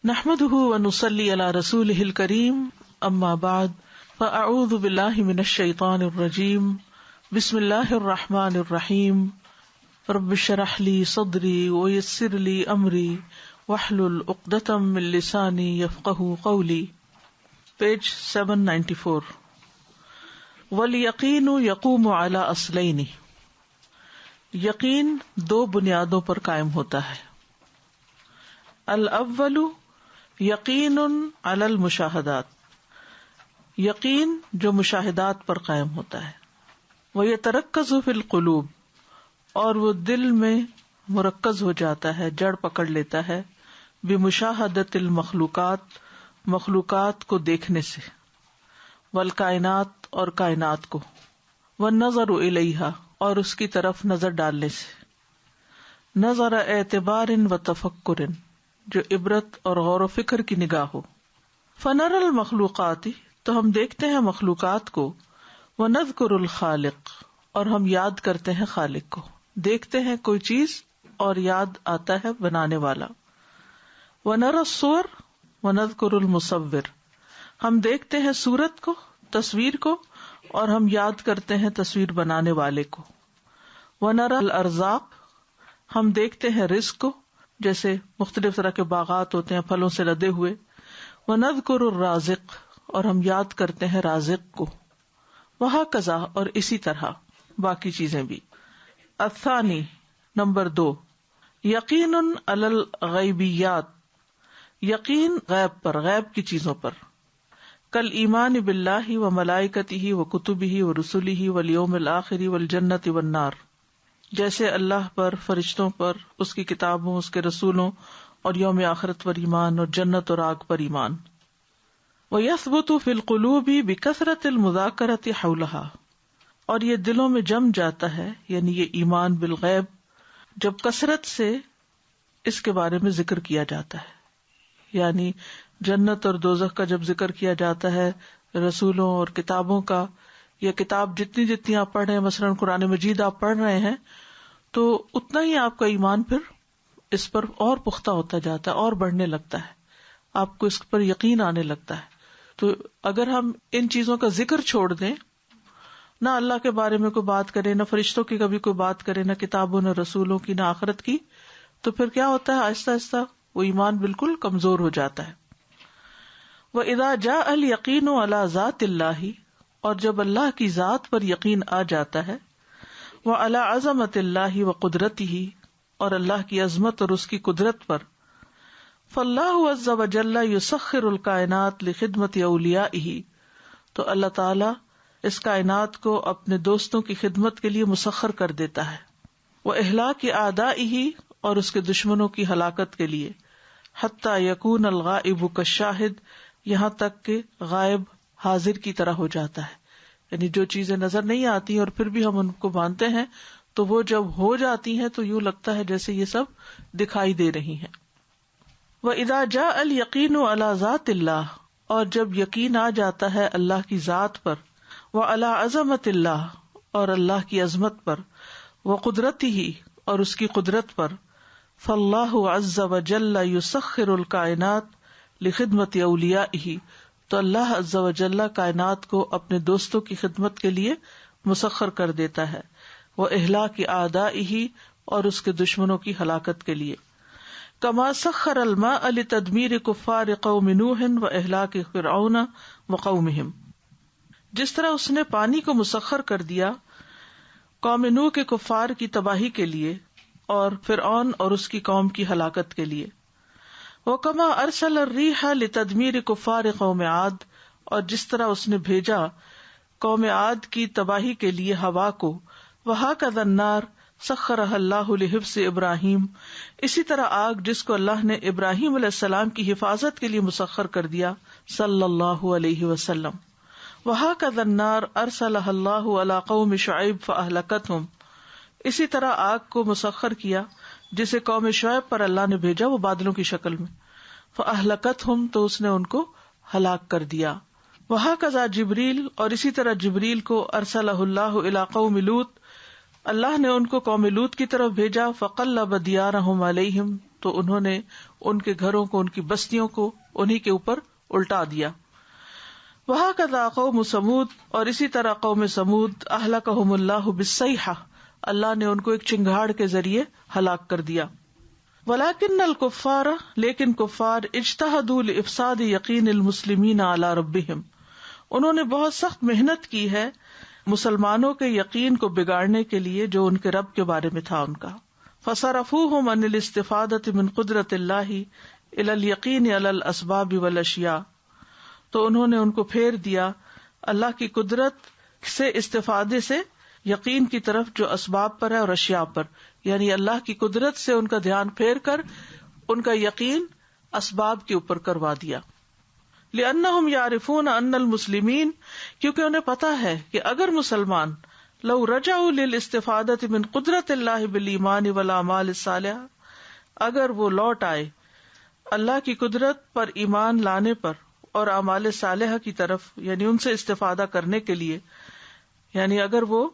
نحمده ونصلي على رسوله الكريم اما بعد فاعوذ بالله من الشيطان الرجيم بسم الله الرحمن الرحيم رب اشرح لي صدري ويسر لي امري واحلل عقدة من لساني يفقهوا قولي. پیج 794. والیقین یقوم علی اصلین، یقین دو بنیادوں پر قائم ہوتا ہے. الاول یقین علی المشاہدات، یقین جو مشاہدات پر قائم ہوتا ہے. ویترکز فی القلوب، اور وہ دل میں مرکز ہو جاتا ہے، جڑ پکڑ لیتا ہے. بمشاہدۃ المخلوقات، مخلوقات کو دیکھنے سے. والکائنات، اور کائنات کو. والنظر الیہا، اور اس کی طرف نظر ڈالنے سے. نظر اعتبار و تفکر، جو عبرت اور غور و فکر کی نگاہ ہو. فنر المخلوقات، تو ہم دیکھتے ہیں مخلوقات کو. ونذکر الخالق، اور ہم یاد کرتے ہیں خالق کو. دیکھتے ہیں کوئی چیز اور یاد آتا ہے بنانے والا. ونر الصور ونذکر المصور، ہم دیکھتے ہیں صورت کو، تصویر کو، اور ہم یاد کرتے ہیں تصویر بنانے والے کو. ونر الارزاق، ہم دیکھتے ہیں رزق کو، جیسے مختلف طرح کے باغات ہوتے ہیں پھلوں سے لدے ہوئے. ونذکر الرازق، اور ہم یاد کرتے ہیں رازق کو. وہکذا، اور اسی طرح باقی چیزیں بھی. الثانی، نمبر 2، یقین علی الغیبیات، یقین غیب پر، غیب کی چیزوں پر. کل ایمان باللہ و ملائکتہ و کتبہ و رسلہ والیوم الآخر والجنۃ والنار، جیسے اللہ پر، فرشتوں پر، اس کی کتابوں، اس کے رسولوں اور یوم آخرت پر ایمان، اور جنت اور آگ پر ایمان. ویثبت فی القلوب بکثرۃ المذاکرۃ حولہا، اور یہ دلوں میں جم جاتا ہے، یعنی یہ ایمان بالغیب جب کثرت سے اس کے بارے میں ذکر کیا جاتا ہے. یعنی جنت اور دوزخ کا جب ذکر کیا جاتا ہے، رسولوں اور کتابوں کا، یا کتاب جتنی آپ پڑھ رہے ہیں، مثلاً قرآن مجید آپ پڑھ رہے ہیں، تو اتنا ہی آپ کا ایمان پھر اس پر اور پختہ ہوتا جاتا ہے اور بڑھنے لگتا ہے، آپ کو اس پر یقین آنے لگتا ہے. تو اگر ہم ان چیزوں کا ذکر چھوڑ دیں، نہ اللہ کے بارے میں کوئی بات کریں، نہ فرشتوں کی کبھی کوئی بات کریں، نہ کتابوں، نہ رسولوں کی، نہ آخرت کی، تو پھر کیا ہوتا ہے، آہستہ آہستہ وہ ایمان بالکل کمزور ہو جاتا ہے. وَإِذَا جَاءَ الْيَقِينُ عَلَى ذَاتِ اللَّهِ، اور جب اللہ کی ذات پر یقین آ جاتا ہے. وَعَلَى عَظَمَةِ اللَّهِ وَقُدْرَتِهِ، اور اللہ کی عظمت اور اس کی قدرت پر. فَاللَّهُ عَزَّ وَجَلَّ يُسَخِّرُ الْكَائِنَاتِ لِخِدْمَةِ أَوْلِيَائِهِ، تو اللہ تعالی اس کائنات کو اپنے دوستوں کی خدمت کے لیے مسخر کر دیتا ہے. وَإِهْلَاكِ أَعْدَائِهِ، اور اس کے دشمنوں کی ہلاکت کے لیے. حتی یکون الغائب کالشاہد، یہاں تک کہ غائب حاضر کی طرح ہو جاتا ہے. یعنی جو چیزیں نظر نہیں آتی اور پھر بھی ہم ان کو مانتے ہیں، تو وہ جب ہو جاتی ہیں تو یوں لگتا ہے جیسے یہ سب دکھائی دے رہی ہیں. وَإِذَا جَاءَ الْيَقِينُ عَلَى ذَاتِ اللَّهِ، اور جب یقین آ جاتا ہے اللہ کی ذات پر. وَعَلَى عَظَمَةِ اللَّهِ، اور اللہ کی عظمت پر. وَقُدْرَتِهِ، اور اس کی قدرت پر. فَاللَّهُ عَزَّ وَجَلَّ يُسَخِّرُ الْكَائِنَاتِ لِخِدْمَةِ أَوْلِيَائِهِ، تو اللہ عز و جل کائنات کو اپنے دوستوں کی خدمت کے لیے مسخر کر دیتا ہے. وَإِهْلَاكِ أَعْدَائِهِ، اور اس کے دشمنوں کی ہلاکت کے لیے. كَمَا سَخَّرَ الْمَاءَ لِتَدْمِيرِ كُفَّارِ قَوْمِ نُوحٍ وَإِهْلَاكِ فِرْعَوْنَ وَقَوْمِهِمْ، جس طرح اس نے پانی کو مسخر کر دیا قوم نوح کے کفار کی تباہی کے لیے، اور فرعون اور اس کی قوم کی ہلاکت کے لیے. وَكَمَا أَرْسَلَ الرِّيحَ لِتَدْمِيرِ كُفَّارِ قَوْمِ عَادٍ، اور جس طرح اس نے بھیجا قوم عاد کی تباہی کے لیے ہوا کو. وَهَكَذَا النَّارُ سَخَّرَهَا اللَّهُ لِحِفْظِ إِبْرَاهِيمَ، اسی طرح آگ جس کو اللہ نے ابراہیم علیہ السلام کی حفاظت کے لیے مسخر کر دیا صلی اللہ علیہ وسلم. وَهَكَذَا النَّارُ أَرْسَلَهَا اللَّهُ عَلَى قَوْمِ شُعَيْبَ فَأَهْلَكَتْهُمْ، اسی طرح آگ کو مسخر کیا جسے قوم شعیب پر اللہ نے بھیجا، وہ بادلوں کی شکل میں. فَأَهْلَكَتْهُمْ، تو اس نے ان کو ہلاک کر دیا. وَهَكَذَا جبریل، اور اسی طرح جبریل کو ارسلہ اللہ الی قوم لوط، اللہ نے ان کو قوم لوط کی طرف بھیجا. فَقَلَّبَ دِيَارَهُمْ عَلَيْهِمْ، تو انہوں نے ان کے گھروں کو، ان کی بستیوں کو انہی کے اوپر الٹا دیا. وہکذا قوم ثمود، اور اسی طرح قوم ثمود، اہلکہم اللہ بالصیحہ، اللہ نے ان کو ایک چنگھاڑ کے ذریعے ہلاک کر دیا. ولکن الکفار، لیکن کفار، اجتہدوا لافساد یقین المسلمین علی ربہم، انہوں نے بہت سخت محنت کی ہے مسلمانوں کے یقین کو بگاڑنے کے لیے جو ان کے رب کے بارے میں تھا ان کا. فصرفوہم عن الاستفادۃ من قدرت اللہ الی الیقین علی الاسباب والاشیاء، تو انہوں نے ان کو پھیر دیا اللہ کی قدرت سے استفادے سے یقین کی طرف جو اسباب پر ہے اور اشیاء پر، یعنی اللہ کی قدرت سے ان کا دھیان پھیر کر ان کا یقین اسباب کے اوپر کروا دیا. لأنہم یعرفون ان المسلمین، کیونکہ انہیں پتا ہے کہ اگر مسلمان لو رجعوا للاستفادۃ من قدرت اللہ بالایمان والاعمال الصالحہ، اگر وہ لوٹ آئے اللہ کی قدرت پر ایمان لانے پر اور اعمال صالحہ کی طرف، یعنی ان سے استفادہ کرنے کے لیے، یعنی اگر وہ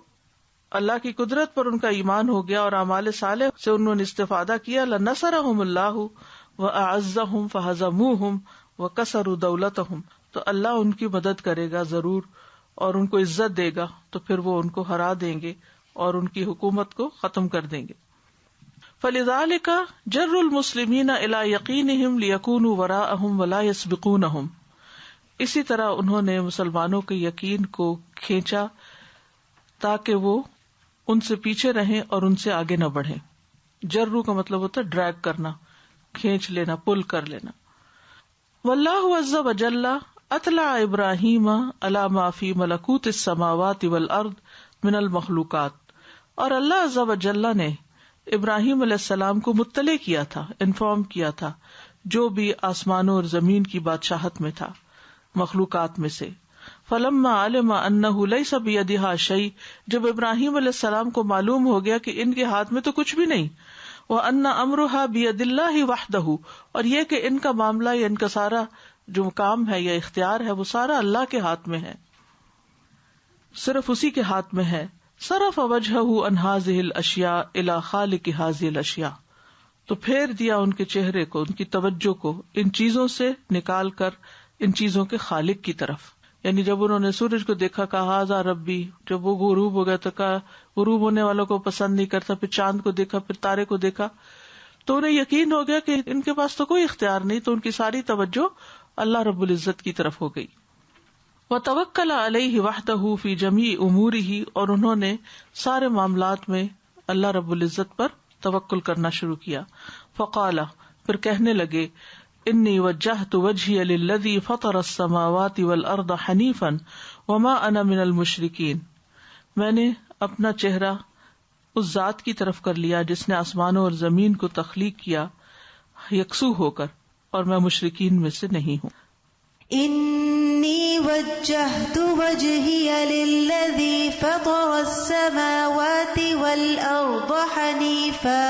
اللہ کی قدرت پر ان کا ایمان ہو گیا اور اعمال صالح سے انہوں نے استفادہ کیا، لنصرہم اللہ واعزہم فہزموہم وکسروا دولتہم، تو اللہ ان کی مدد کرے گا ضرور اور ان کو عزت دے گا، تو پھر وہ ان کو ہرا دیں گے اور ان کی حکومت کو ختم کر دیں گے. فلذلک جر المسلمین الی یقینہم لیکونوا وراءہم ولا یسبقونہم، اسی طرح انہوں نے مسلمانوں کے یقین کو کھینچا تاکہ وہ ان سے پیچھے رہیں اور ان سے آگے نہ بڑھیں. جرو کا مطلب ہوتا ہے ڈریگ کرنا، کھینچ لینا، پل کر لینا. واللہ عز وجل اطلع ابراہیم علی ما فی ملکوت السماوات والارض من المخلوقات، اور اللہ عز وجل نے ابراہیم علیہ السلام کو مطلع کیا تھا، انفارم کیا تھا جو بھی آسمانوں اور زمین کی بادشاہت میں تھا، مخلوقات میں سے. فلما علم انہ لیس بیدہا شیء، جب ابراہیم علیہ السلام کو معلوم ہو گیا کہ ان کے ہاتھ میں تو کچھ بھی نہیں، وان امرها بید اللہ وحدہ، اور یہ کہ ان کا معاملہ یا ان کا سارا جو کام ہے یا اختیار ہے وہ سارا اللہ کے ہاتھ میں ہے، صرف اسی کے ہاتھ میں ہے. صرف وجہہ عن ہذہ الاشیاء الی خالق ہذہ الاشیاء، تو پھیر دیا ان کے چہرے کو، ان کی توجہ کو ان چیزوں سے نکال کر ان چیزوں کے خالق کی طرف. یعنی جب انہوں نے سورج کو دیکھا کہا ھذا ربی، جب وہ غروب ہو گیا تو کہا غروب ہونے والوں کو پسند نہیں کرتا، پھر چاند کو دیکھا، پھر تارے کو دیکھا، تو انہیں یقین ہو گیا کہ ان کے پاس تو کوئی اختیار نہیں، تو ان کی ساری توجہ اللہ رب العزت کی طرف ہو گئی. وتوکل علیہ وحدہ فی جمیع امورہ، اور انہوں نے سارے معاملات میں اللہ رب العزت پر توکل کرنا شروع کیا. فقال، پھر کہنے لگے، انی وجہت وجہی للذی فطر السماوات والارض حنیفا وما انا من المشرکین، میں نے اپنا چہرہ اس ذات کی طرف کر لیا جس نے آسمانوں اور زمین کو تخلیق کیا یکسو ہو کر، اور میں مشرکین میں سے نہیں ہوں. انی وجہت وجہی للذی فطر السماوات والارض حنیفا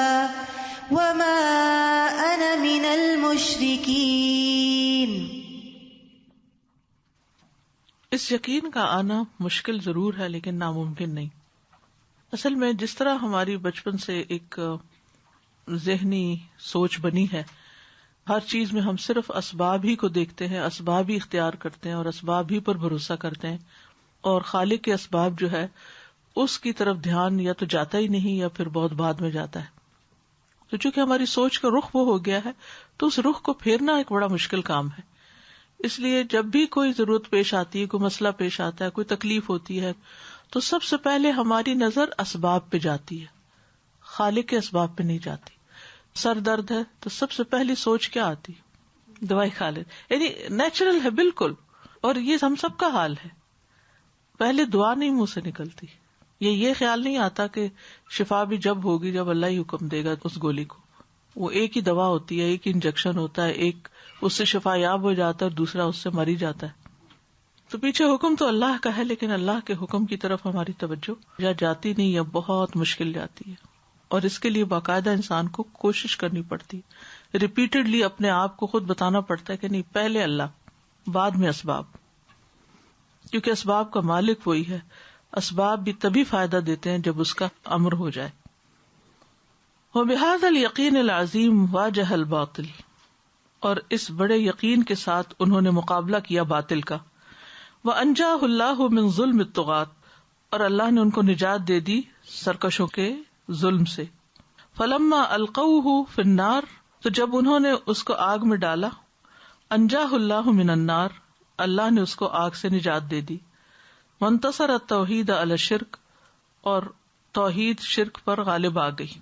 وما انا من المشرکین. اس یقین کا آنا مشکل ضرور ہے لیکن ناممکن نہیں. اصل میں جس طرح ہماری بچپن سے ایک ذہنی سوچ بنی ہے، ہر چیز میں ہم صرف اسباب ہی کو دیکھتے ہیں، اسباب ہی اختیار کرتے ہیں اور اسباب ہی پر بھروسہ کرتے ہیں، اور خالق کے اسباب جو ہے اس کی طرف دھیان یا تو جاتا ہی نہیں یا پھر بہت بعد میں جاتا ہے. تو چونکہ ہماری سوچ کا رخ وہ ہو گیا ہے تو اس رخ کو پھیرنا ایک بڑا مشکل کام ہے. اس لیے جب بھی کوئی ضرورت پیش آتی ہے، کوئی مسئلہ پیش آتا ہے، کوئی تکلیف ہوتی ہے، تو سب سے پہلے ہماری نظر اسباب پہ جاتی ہے، خالق کے اسباب پہ نہیں جاتی. سر درد ہے تو سب سے پہلی سوچ کیا آتی؟ دوائی کھا لے، یعنی نیچرل ہے بالکل، اور یہ ہم سب کا حال ہے. پہلے دعا نہیں منہ سے نکلتی، یہ خیال نہیں آتا کہ شفا بھی جب ہوگی جب اللہ ہی حکم دے گا اس گولی کو. وہ ایک ہی دوا ہوتی ہے، ایک انجیکشن ہوتا ہے، ایک اس سے شفا یاب ہو جاتا ہے اور دوسرا اس سے مر ہی جاتا ہے. تو پیچھے حکم تو اللہ کا ہے، لیکن اللہ کے حکم کی طرف ہماری توجہ یا جاتی نہیں یا بہت مشکل جاتی ہے. اور اس کے لیے باقاعدہ انسان کو کوشش کرنی پڑتی، ریپیٹڈلی اپنے آپ کو خود بتانا پڑتا ہے کہ نہیں، پہلے اللہ، بعد میں اسباب، کیونکہ اسباب کا مالک وہی ہے. اسباب بھی تبھی فائدہ دیتے ہیں جب اس کا امر ہو جائے. وَبِهَذَا الْيَقِينِ الْعَظِيمِ وَاجَهَ الْبَاطِلِ، اور اس بڑے یقین کے ساتھ انہوں نے مقابلہ کیا باطل کا. وَأَنْجَاهُ اللَّهُ مِنْ ظُلْمِ الطُّغَاةِ، اور اللہ نے ان کو نجات دے دی سرکشوں کے ظلم سے. فَلَمَّا أَلْقَوْهُ فِي النَّارِ، تو جب انہوں نے اس کو آگ میں ڈالا، أَنْجَاهُ اللَّهُ مِنَ النَّارِ، اللہ نے اس کو آگ سے نجات دے دی. وَانْتَصَرَ التَّوْحِيدَ عَلَى الشِّرْكِ، اور توحید شرک پر غالب آ گئی.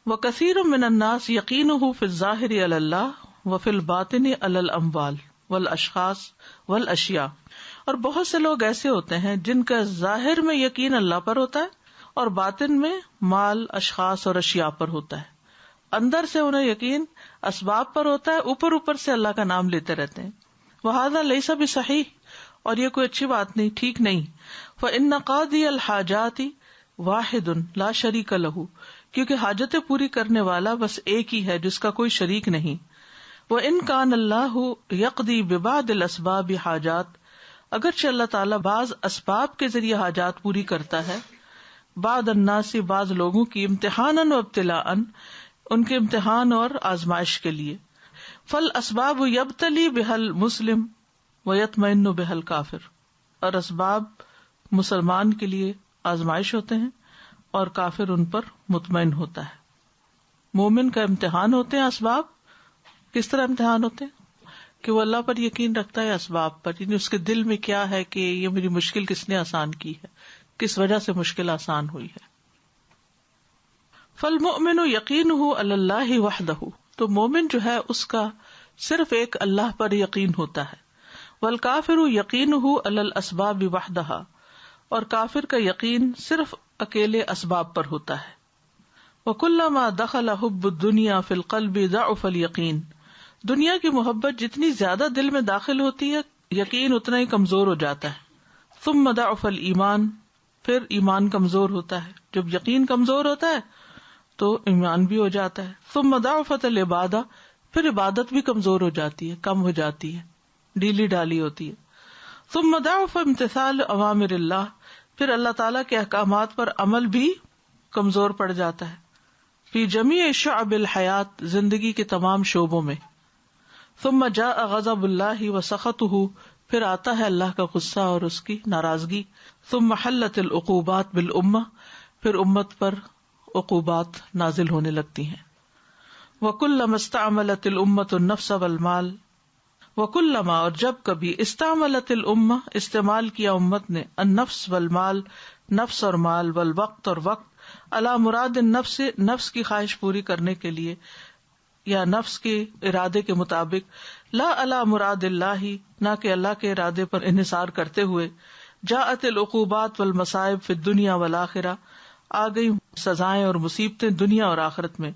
وَكَثِيرٌ مِّنَ النَّاسِ يَقِينُهُ فِي الظَّاهِرِ عَلَى اللَّهِ وَفِي الْبَاطِنِ عَلَى الْأَمْوَالِ وَالْأَشْخَاصِ وَالْأَشْيَاءِ، اور بہت سے لوگ ایسے ہوتے ہیں جن کا ظاہر میں یقین اللہ پر ہوتا ہے اور باطن میں مال، اشخاص اور اشیاء پر ہوتا ہے. اندر سے انہیں یقین اسباب پر ہوتا ہے، اوپر سے اللہ کا نام لیتے رہتے ہیں. وَهَذَا لَيْسَ بِصَحِيحٍ، اور یہ کوئی اچھی بات نہیں، ٹھیک نہیں. فَإِنَّ قَاضِيَ الْحَاجَاتِ وَاحِدٌ لَا شَرِيكَ لَهُ، کیونکہ حاجتیں پوری کرنے والا بس ایک ہی ہے جس کا کوئی شریک نہیں. وَإِن كَانَ اللَّهُ يَقْضِي بِبَعْضِ الْأَسْبَابِ حَاجَاتٍ، اگرچہ اللہ تعالیٰ بعض اسباب کے ذریعے حاجات پوری کرتا ہے، بعض الناس، بعض لوگوں کی، امتحاناً و ابتلاءً، ان کے امتحان اور آزمائش کے لیے. فالاسباب یبتلی بها المسلم ویطمئن بها الکافر، اور اسباب مسلمان کے لیے آزمائش ہوتے ہیں اور کافر ان پر مطمئن ہوتا ہے. مومن کا امتحان ہوتے ہیں اسباب. کس طرح امتحان ہوتے ہیں؟ کہ وہ اللہ پر یقین رکھتا ہے اسباب پر، یعنی اس کے دل میں کیا ہے کہ یہ میری مشکل کس نے آسان کی ہے، کس وجہ سے مشکل آسان ہوئی ہے. فالمؤمن یقینہ علی اللہ وحدہ، تو مومن جو ہے اس کا صرف ایک اللہ پر یقین ہوتا ہے. والکافر یقینہ علی الاسباب وحدہا، اور کافر کا یقین صرف اکیلے اسباب پر ہوتا ہے. وکلما دخل حب الدنیا فی القلب ضعف الیقین، دنیا کی محبت جتنی زیادہ دل میں داخل ہوتی ہے یقین اتنا ہی کمزور ہو جاتا ہے. ثم ضعف الایمان، پھر ایمان کمزور ہوتا ہے. جب یقین کمزور ہوتا ہے تو ایمان بھی ہو جاتا ہے. ثم ضعفت العبادہ، پھر عبادت بھی کمزور ہو جاتی ہے، کم ہو جاتی ہے، ڈھیلی ڈالی ہوتی ہے. ثم ضعف امتثال اوامر اللہ، پھر اللہ تعالیٰ کے احکامات پر عمل بھی کمزور پڑ جاتا ہے. فی جمیع شعب الحیات، زندگی کے تمام شعبوں میں. ثم جاء غضب اللہ وسخطہ، پھر آتا ہے اللہ کا غصہ اور اس کی ناراضگی. ثم حلت العقوبات بالامہ، پھر امت پر عقوبات نازل ہونے لگتی ہیں. وکلما استعملت الامۃ النفس والمال، وکلما، اور جب کبھی، استعملت الامہ، استعمال کیا امت نے، النفس والمال، نفس اور مال، والوقت اور وقت، علی مراد النفس، نفس کی خواہش پوری کرنے کے لیے یا نفس کے ارادے کے مطابق، لا علی مراد اللہ، نہ کہ اللہ کے ارادے پر انحصار کرتے ہوئے. جاءت العقوبات والمصائب فی الدنیا والآخرہ، آ گئی سزائیں اور مصیبتیں دنیا اور آخرت میں.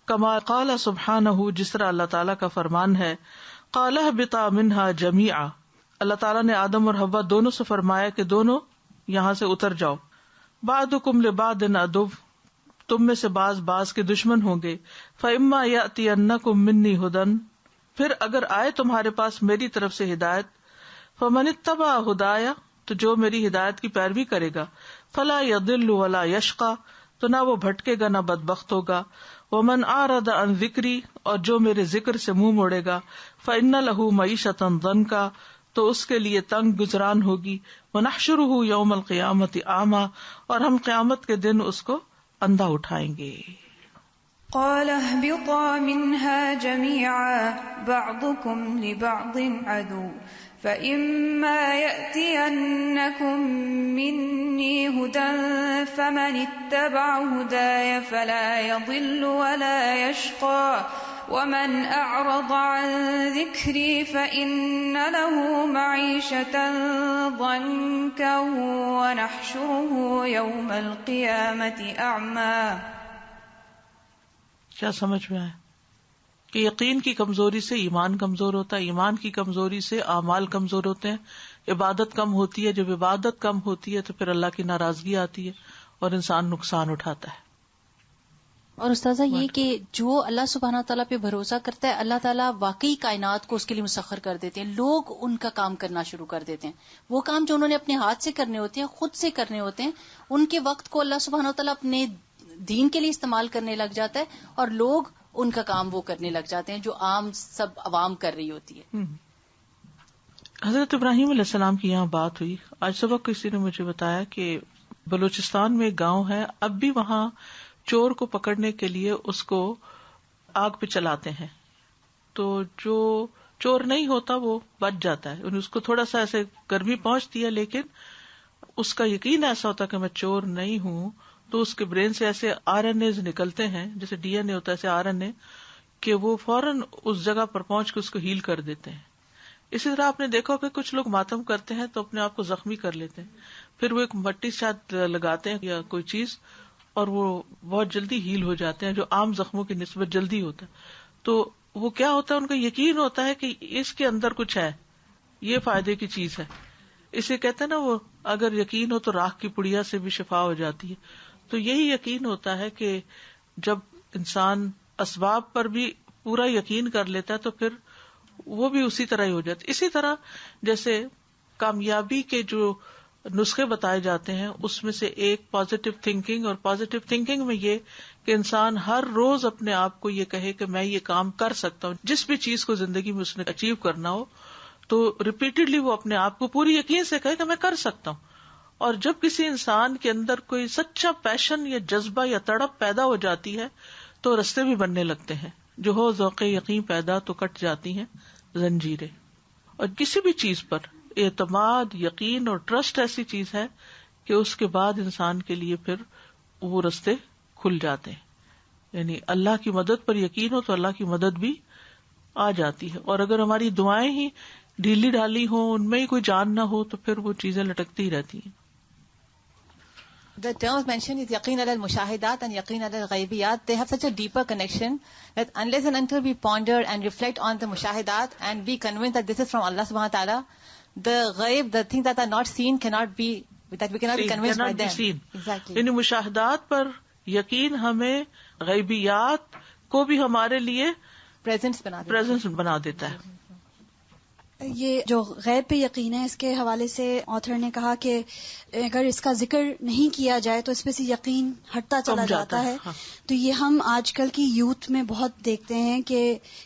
کما قال سبحانہ، جس طرح اللہ تعالیٰ کا فرمان ہے، قال اہبطا منہا جمیعا، اللہ تعالیٰ نے آدم اور حوا دونوں سے فرمایا کہ دونوں یہاں سے اتر جاؤ. بعضکم لبعض عدو، تم میں سے بعض کے دشمن ہوں گے. فإما یأتینکم منی ھدی، پھر اگر آئے تمہارے پاس میری طرف سے ہدایت، فمن اتبع ھدایا، تو جو میری ہدایت کی پیروی کرے گا، فلا یضل ولا یشقی، تو نہ وہ بھٹکے گا نہ بدبخت ہوگا. ومن اعرض عن ذکری، اور جو میرے ذکر سے منہ موڑے گا، فإن له معیشۃ ضنکا، تو اس کے لیے تنگ گزران ہوگی. ونحشرہ یوم القیامۃ اعمی، اور ہم قیامت کے دن اس کو اندھا اٹھائیں گے. قال اهبطا منها جميعا بعضكم لبعض عدو فإما يأتينكم مني هدى فمن اتبع هداي فلا يضل ولا يشقى ومن أعرض عن ذكري فإن له معيشة ضنكا ونحشره يوم القيامة أعمى. کیا سمجھ میں آیا کہ یقین کی کمزوری سے ایمان کمزور ہوتا ہے، ایمان کی کمزوری سے اعمال کمزور ہوتے ہیں، عبادت کم ہوتی ہے. جب عبادت کم ہوتی ہے تو پھر اللہ کی ناراضگی آتی ہے اور انسان نقصان اٹھاتا ہے. اور استاذہ یہ کہ جو اللہ سبحانہ تعالیٰ پہ بھروسہ کرتا ہے، اللہ تعالیٰ واقعی کائنات کو اس کے لیے مسخر کر دیتے ہیں. لوگ ان کا کام کرنا شروع کر دیتے ہیں، وہ کام جو انہوں نے اپنے ہاتھ سے کرنے ہوتے ہیں، خود سے کرنے ہوتے ہیں، ان کے وقت کو اللہ سبحانہ تعالیٰ اپنے دین کے لیے استعمال کرنے لگ جاتا ہے، اور لوگ ان کا کام وہ کرنے لگ جاتے ہیں جو عام سب عوام کر رہی ہوتی ہے. حضرت ابراہیم علیہ السلام کی یہاں بات ہوئی. آج صبح کسی نے مجھے بتایا کہ بلوچستان میں ایک گاؤں ہے, اب بھی وہاں چور کو پکڑنے کے لیے اس کو آگ پہ چلاتے ہیں, تو جو چور نہیں ہوتا وہ بچ جاتا ہے. اس کو تھوڑا سا ایسے گرمی پہنچتی ہے, لیکن اس کا یقین ایسا ہوتا ہے کہ میں چور نہیں ہوں, تو اس کے برین سے ایسے RNAs نکلتے ہیں, جیسے DNA ہوتا ہے ایسے RNA, کہ وہ فوراً اس جگہ پر پہنچ کے اس کو ہیل کر دیتے ہیں. اسی طرح آپ نے دیکھا کہ کچھ لوگ ماتم کرتے ہیں تو اپنے آپ کو زخمی کر لیتے ہیں, پھر وہ ایک مٹی شاید لگاتے ہیں یا کوئی چیز, اور وہ بہت جلدی ہیل ہو جاتے ہیں, جو عام زخموں کی نسبت جلدی ہوتا ہے. تو وہ کیا ہوتا ہے, ان کا یقین ہوتا ہے کہ اس کے اندر کچھ ہے, یہ فائدے کی چیز ہے. اسے کہتے ہیں نا, وہ اگر یقین ہو تو راکھ کی پڑیا سے بھی شفا ہو جاتی ہے. تو یہی یقین ہوتا ہے کہ جب انسان اسباب پر بھی پورا یقین کر لیتا ہے تو پھر وہ بھی اسی طرح ہی ہو جاتا ہے. اسی طرح جیسے کامیابی کے جو نسخے بتائے جاتے ہیں, اس میں سے ایک پازیٹو تھنکنگ, اور پازیٹو تھنکنگ میں یہ کہ انسان ہر روز اپنے آپ کو یہ کہے کہ میں یہ کام کر سکتا ہوں. جس بھی چیز کو زندگی میں اس نے اچیو کرنا ہو تو ریپیٹڈلی وہ اپنے آپ کو پوری یقین سے کہے کہ میں کر سکتا ہوں. اور جب کسی انسان کے اندر کوئی سچا پیشن یا جذبہ یا تڑپ پیدا ہو جاتی ہے تو رستے بھی بننے لگتے ہیں. جو ہو ذوق یقین پیدا تو کٹ جاتی ہیں زنجیریں. اور کسی بھی چیز پر اعتماد, یقین اور ٹرسٹ ایسی چیز ہے کہ اس کے بعد انسان کے لیے پھر وہ رستے کھل جاتے ہیں. یعنی اللہ کی مدد پر یقین ہو تو اللہ کی مدد بھی آ جاتی ہے. اور اگر ہماری دعائیں ہی ڈھیلی ڈالی ہوں, ان میں ہی کوئی جان نہ ہو, تو پھر وہ چیزیں لٹکتی ہی رہتی ہیں. The terms mentioned is yaqeen ala al-mushahidat and yaqeen ala al-ghaibiyat. They have such a deeper connection that unless and until we ponder and reflect on the mushahidat and be convinced that this is from Allah subhanahu wa ta'ala, the ghaib, the things that are not seen cannot be, that we cannot be convinced by them. Exactly. یعنی مشاہدات پر یقین ہمیں غیبیات کو بھی ہمارے لیے presence بنا دیتا ہے. یہ جو غیب پہ یقین ہے, اس کے حوالے سے آتھر نے کہا کہ اگر اس کا ذکر نہیں کیا جائے تو اس پہ سے یقین ہٹتا چلا جاتا ہے. تو یہ ہم آج کل کی یوتھ میں بہت دیکھتے ہیں کہ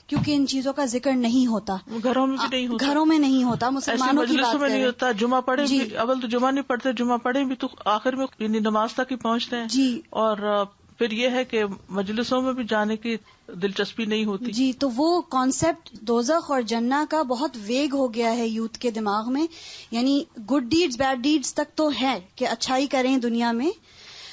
کیونکہ ان چیزوں کا ذکر نہیں ہوتا, گھروں میں بھی نہیں ہوتا, گھروں میں نہیں ہوتا, مسلمانوں کی بات میں نہیں ہوتا. جمعہ پڑھے بھی, اول تو جمعہ نہیں پڑھتے, جمعہ پڑھے بھی تو آخر میں یعنی نماز تک ہی پہنچتے ہیں. جی. اور پھر یہ ہے کہ مجلسوں میں بھی جانے کی دلچسپی نہیں ہوتی. جی, تو وہ کانسیپٹ دوزخ اور جنہ کا بہت ویگ ہو گیا ہے یوتھ کے دماغ میں. یعنی گڈ ڈیڈز بیڈ ڈیڈز تک تو ہے کہ اچھائی کریں دنیا میں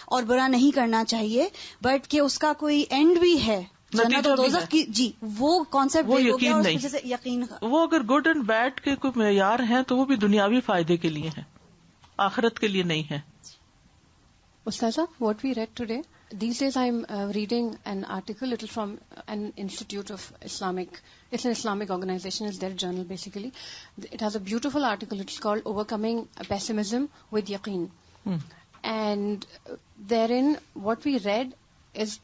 اور برا نہیں کرنا چاہیے, بٹ کہ اس کا کوئی اینڈ بھی ہے جنت و دوزخ کی, جی وہ کانسیپٹ وہ یقین نہیں. جیسے یقین وہ اگر گڈ اینڈ بیڈ کے کوئی معیار ہیں تو وہ بھی دنیاوی فائدے کے لیے ہیں, آخرت کے لیے نہیں ہے. Ustaza, what we read today, these days I'm reading an article little from an institute of Islamic, it's an Islamic organization, it's their journal basically. It has a beautiful article, it's called Overcoming Pessimism with Yaqeen. And therein what we read is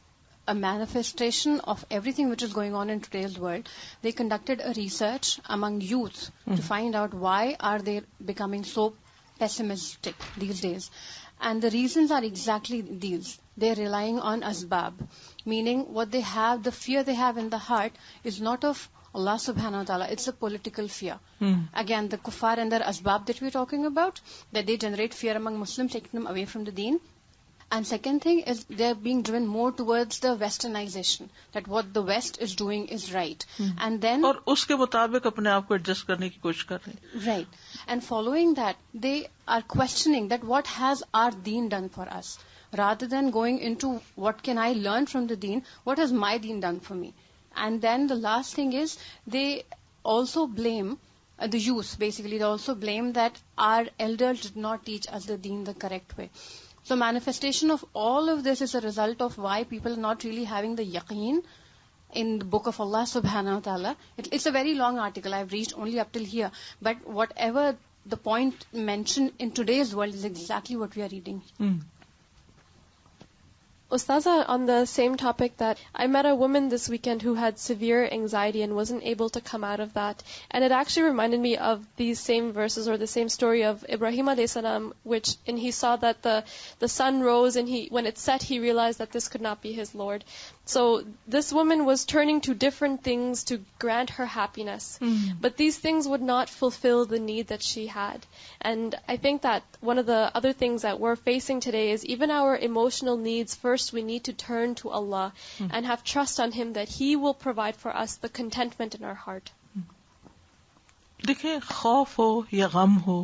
a manifestation of everything which is going on in today's world. They conducted a research among youth to find out why are they becoming so pessimistic these days. And the reasons are exactly these. They're relying on asbab, meaning what they have, the fear they have in the heart is not of Allah subhanahu wa ta'ala, it's a political fear. Again, the kuffar and their asbab that we're talking about, that they generate fear among Muslims, taking them away from the deen. And second thing is they're being driven more towards the westernization, that what the West is doing is right. And then اور اس کے مطابق اپنے آپ کو adjust کرنے کی کوشش کر رہے ہیں. Right. And following that, they are questioning that what has our deen done for us? Rather than going into what can I learn from the deen, what has my deen done for me? And then the last thing is they also blame the youth, basically they also blame that our elders did not teach us the deen the correct way. So manifestation of all of this is a result of why people are not really having the yaqeen in the book of Allah subhanahu wa ta'ala. It's a very long article. I've reached only up till here. But whatever the point mentioned in today's world is exactly what we are reading. Ustaza, on the same topic, that I met a woman this weekend who had severe anxiety and wasn't able to come out of that. And it actually reminded me of these same verses or the same story of Ibrahim alayhi salam, and he saw that the sun rose and when it set he realized that this could not be his Lord. So this woman was turning to different things to grant her happiness. But these things would not fulfill the need that she had. And I think that one of the other things that we're facing today is even our emotional needs, first we need to turn to Allah and have trust on Him that He will provide for us the contentment in our heart. دیکھیں خوف ہو یا غم ہو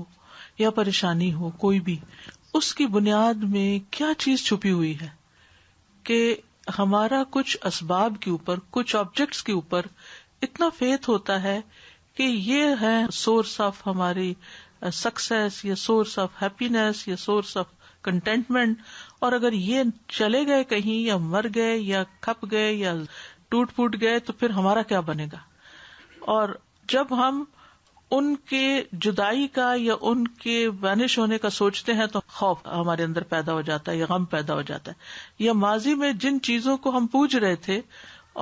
یا پریشانی ہو کوئی بھی، اس کی بنیاد میں کیا چیز چھپی ہوئی ہے کہ ہمارا کچھ اسباب کے اوپر، کچھ آبجیکٹس کے اوپر اتنا فیتھ ہوتا ہے کہ یہ ہے سورس آف ہماری سکسیس، یا سورس آف ہیپینس، یا سورس آف کنٹینٹمنٹ، اور اگر یہ چلے گئے کہیں یا مر گئے یا کھپ گئے یا ٹوٹ پھوٹ گئے تو پھر ہمارا کیا بنے گا. اور جب ہم ان کے جدائی کا یا ان کے وینش ہونے کا سوچتے ہیں تو خوف ہمارے اندر پیدا ہو جاتا ہے یا غم پیدا ہو جاتا ہے. یا ماضی میں جن چیزوں کو ہم پوج رہے تھے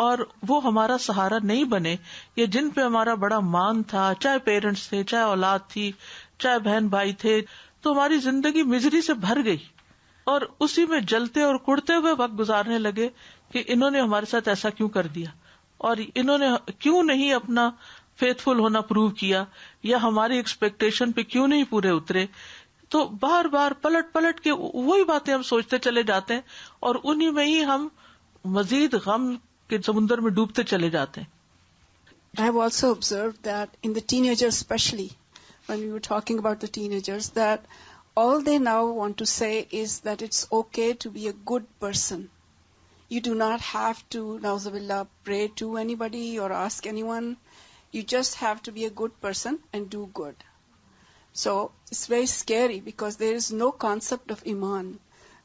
اور وہ ہمارا سہارا نہیں بنے، یا جن پہ ہمارا بڑا مان تھا، چاہے پیرنٹس تھے، چاہے اولاد تھی، چاہے بہن بھائی تھے، تو ہماری زندگی مزری سے بھر گئی اور اسی میں جلتے اور کڑتے ہوئے وقت گزارنے لگے کہ انہوں نے ہمارے ساتھ ایسا کیوں کر دیا، اور انہوں نے کیوں نہیں اپنا فیتھ فل ہونا پروو کیا، یا ہماری ایکسپیکٹیشن پہ کیوں نہیں پورے اترے. تو بار بار پلٹ پلٹ کے وہی باتیں ہم سوچتے چلے جاتے ہیں اور انہی میں ہی ہم مزید غم کے سمندر میں ڈوبتے چلے جاتے ہیں. I have also observed that in the teenagers especially, when we were talking about the teenagers, that all they now want to say is that it's okay to be a good person. You do not have to, na'uzubillah, pray to anybody or ask anyone. You just have to be a good person and do good. So it's very scary because there is no concept of iman.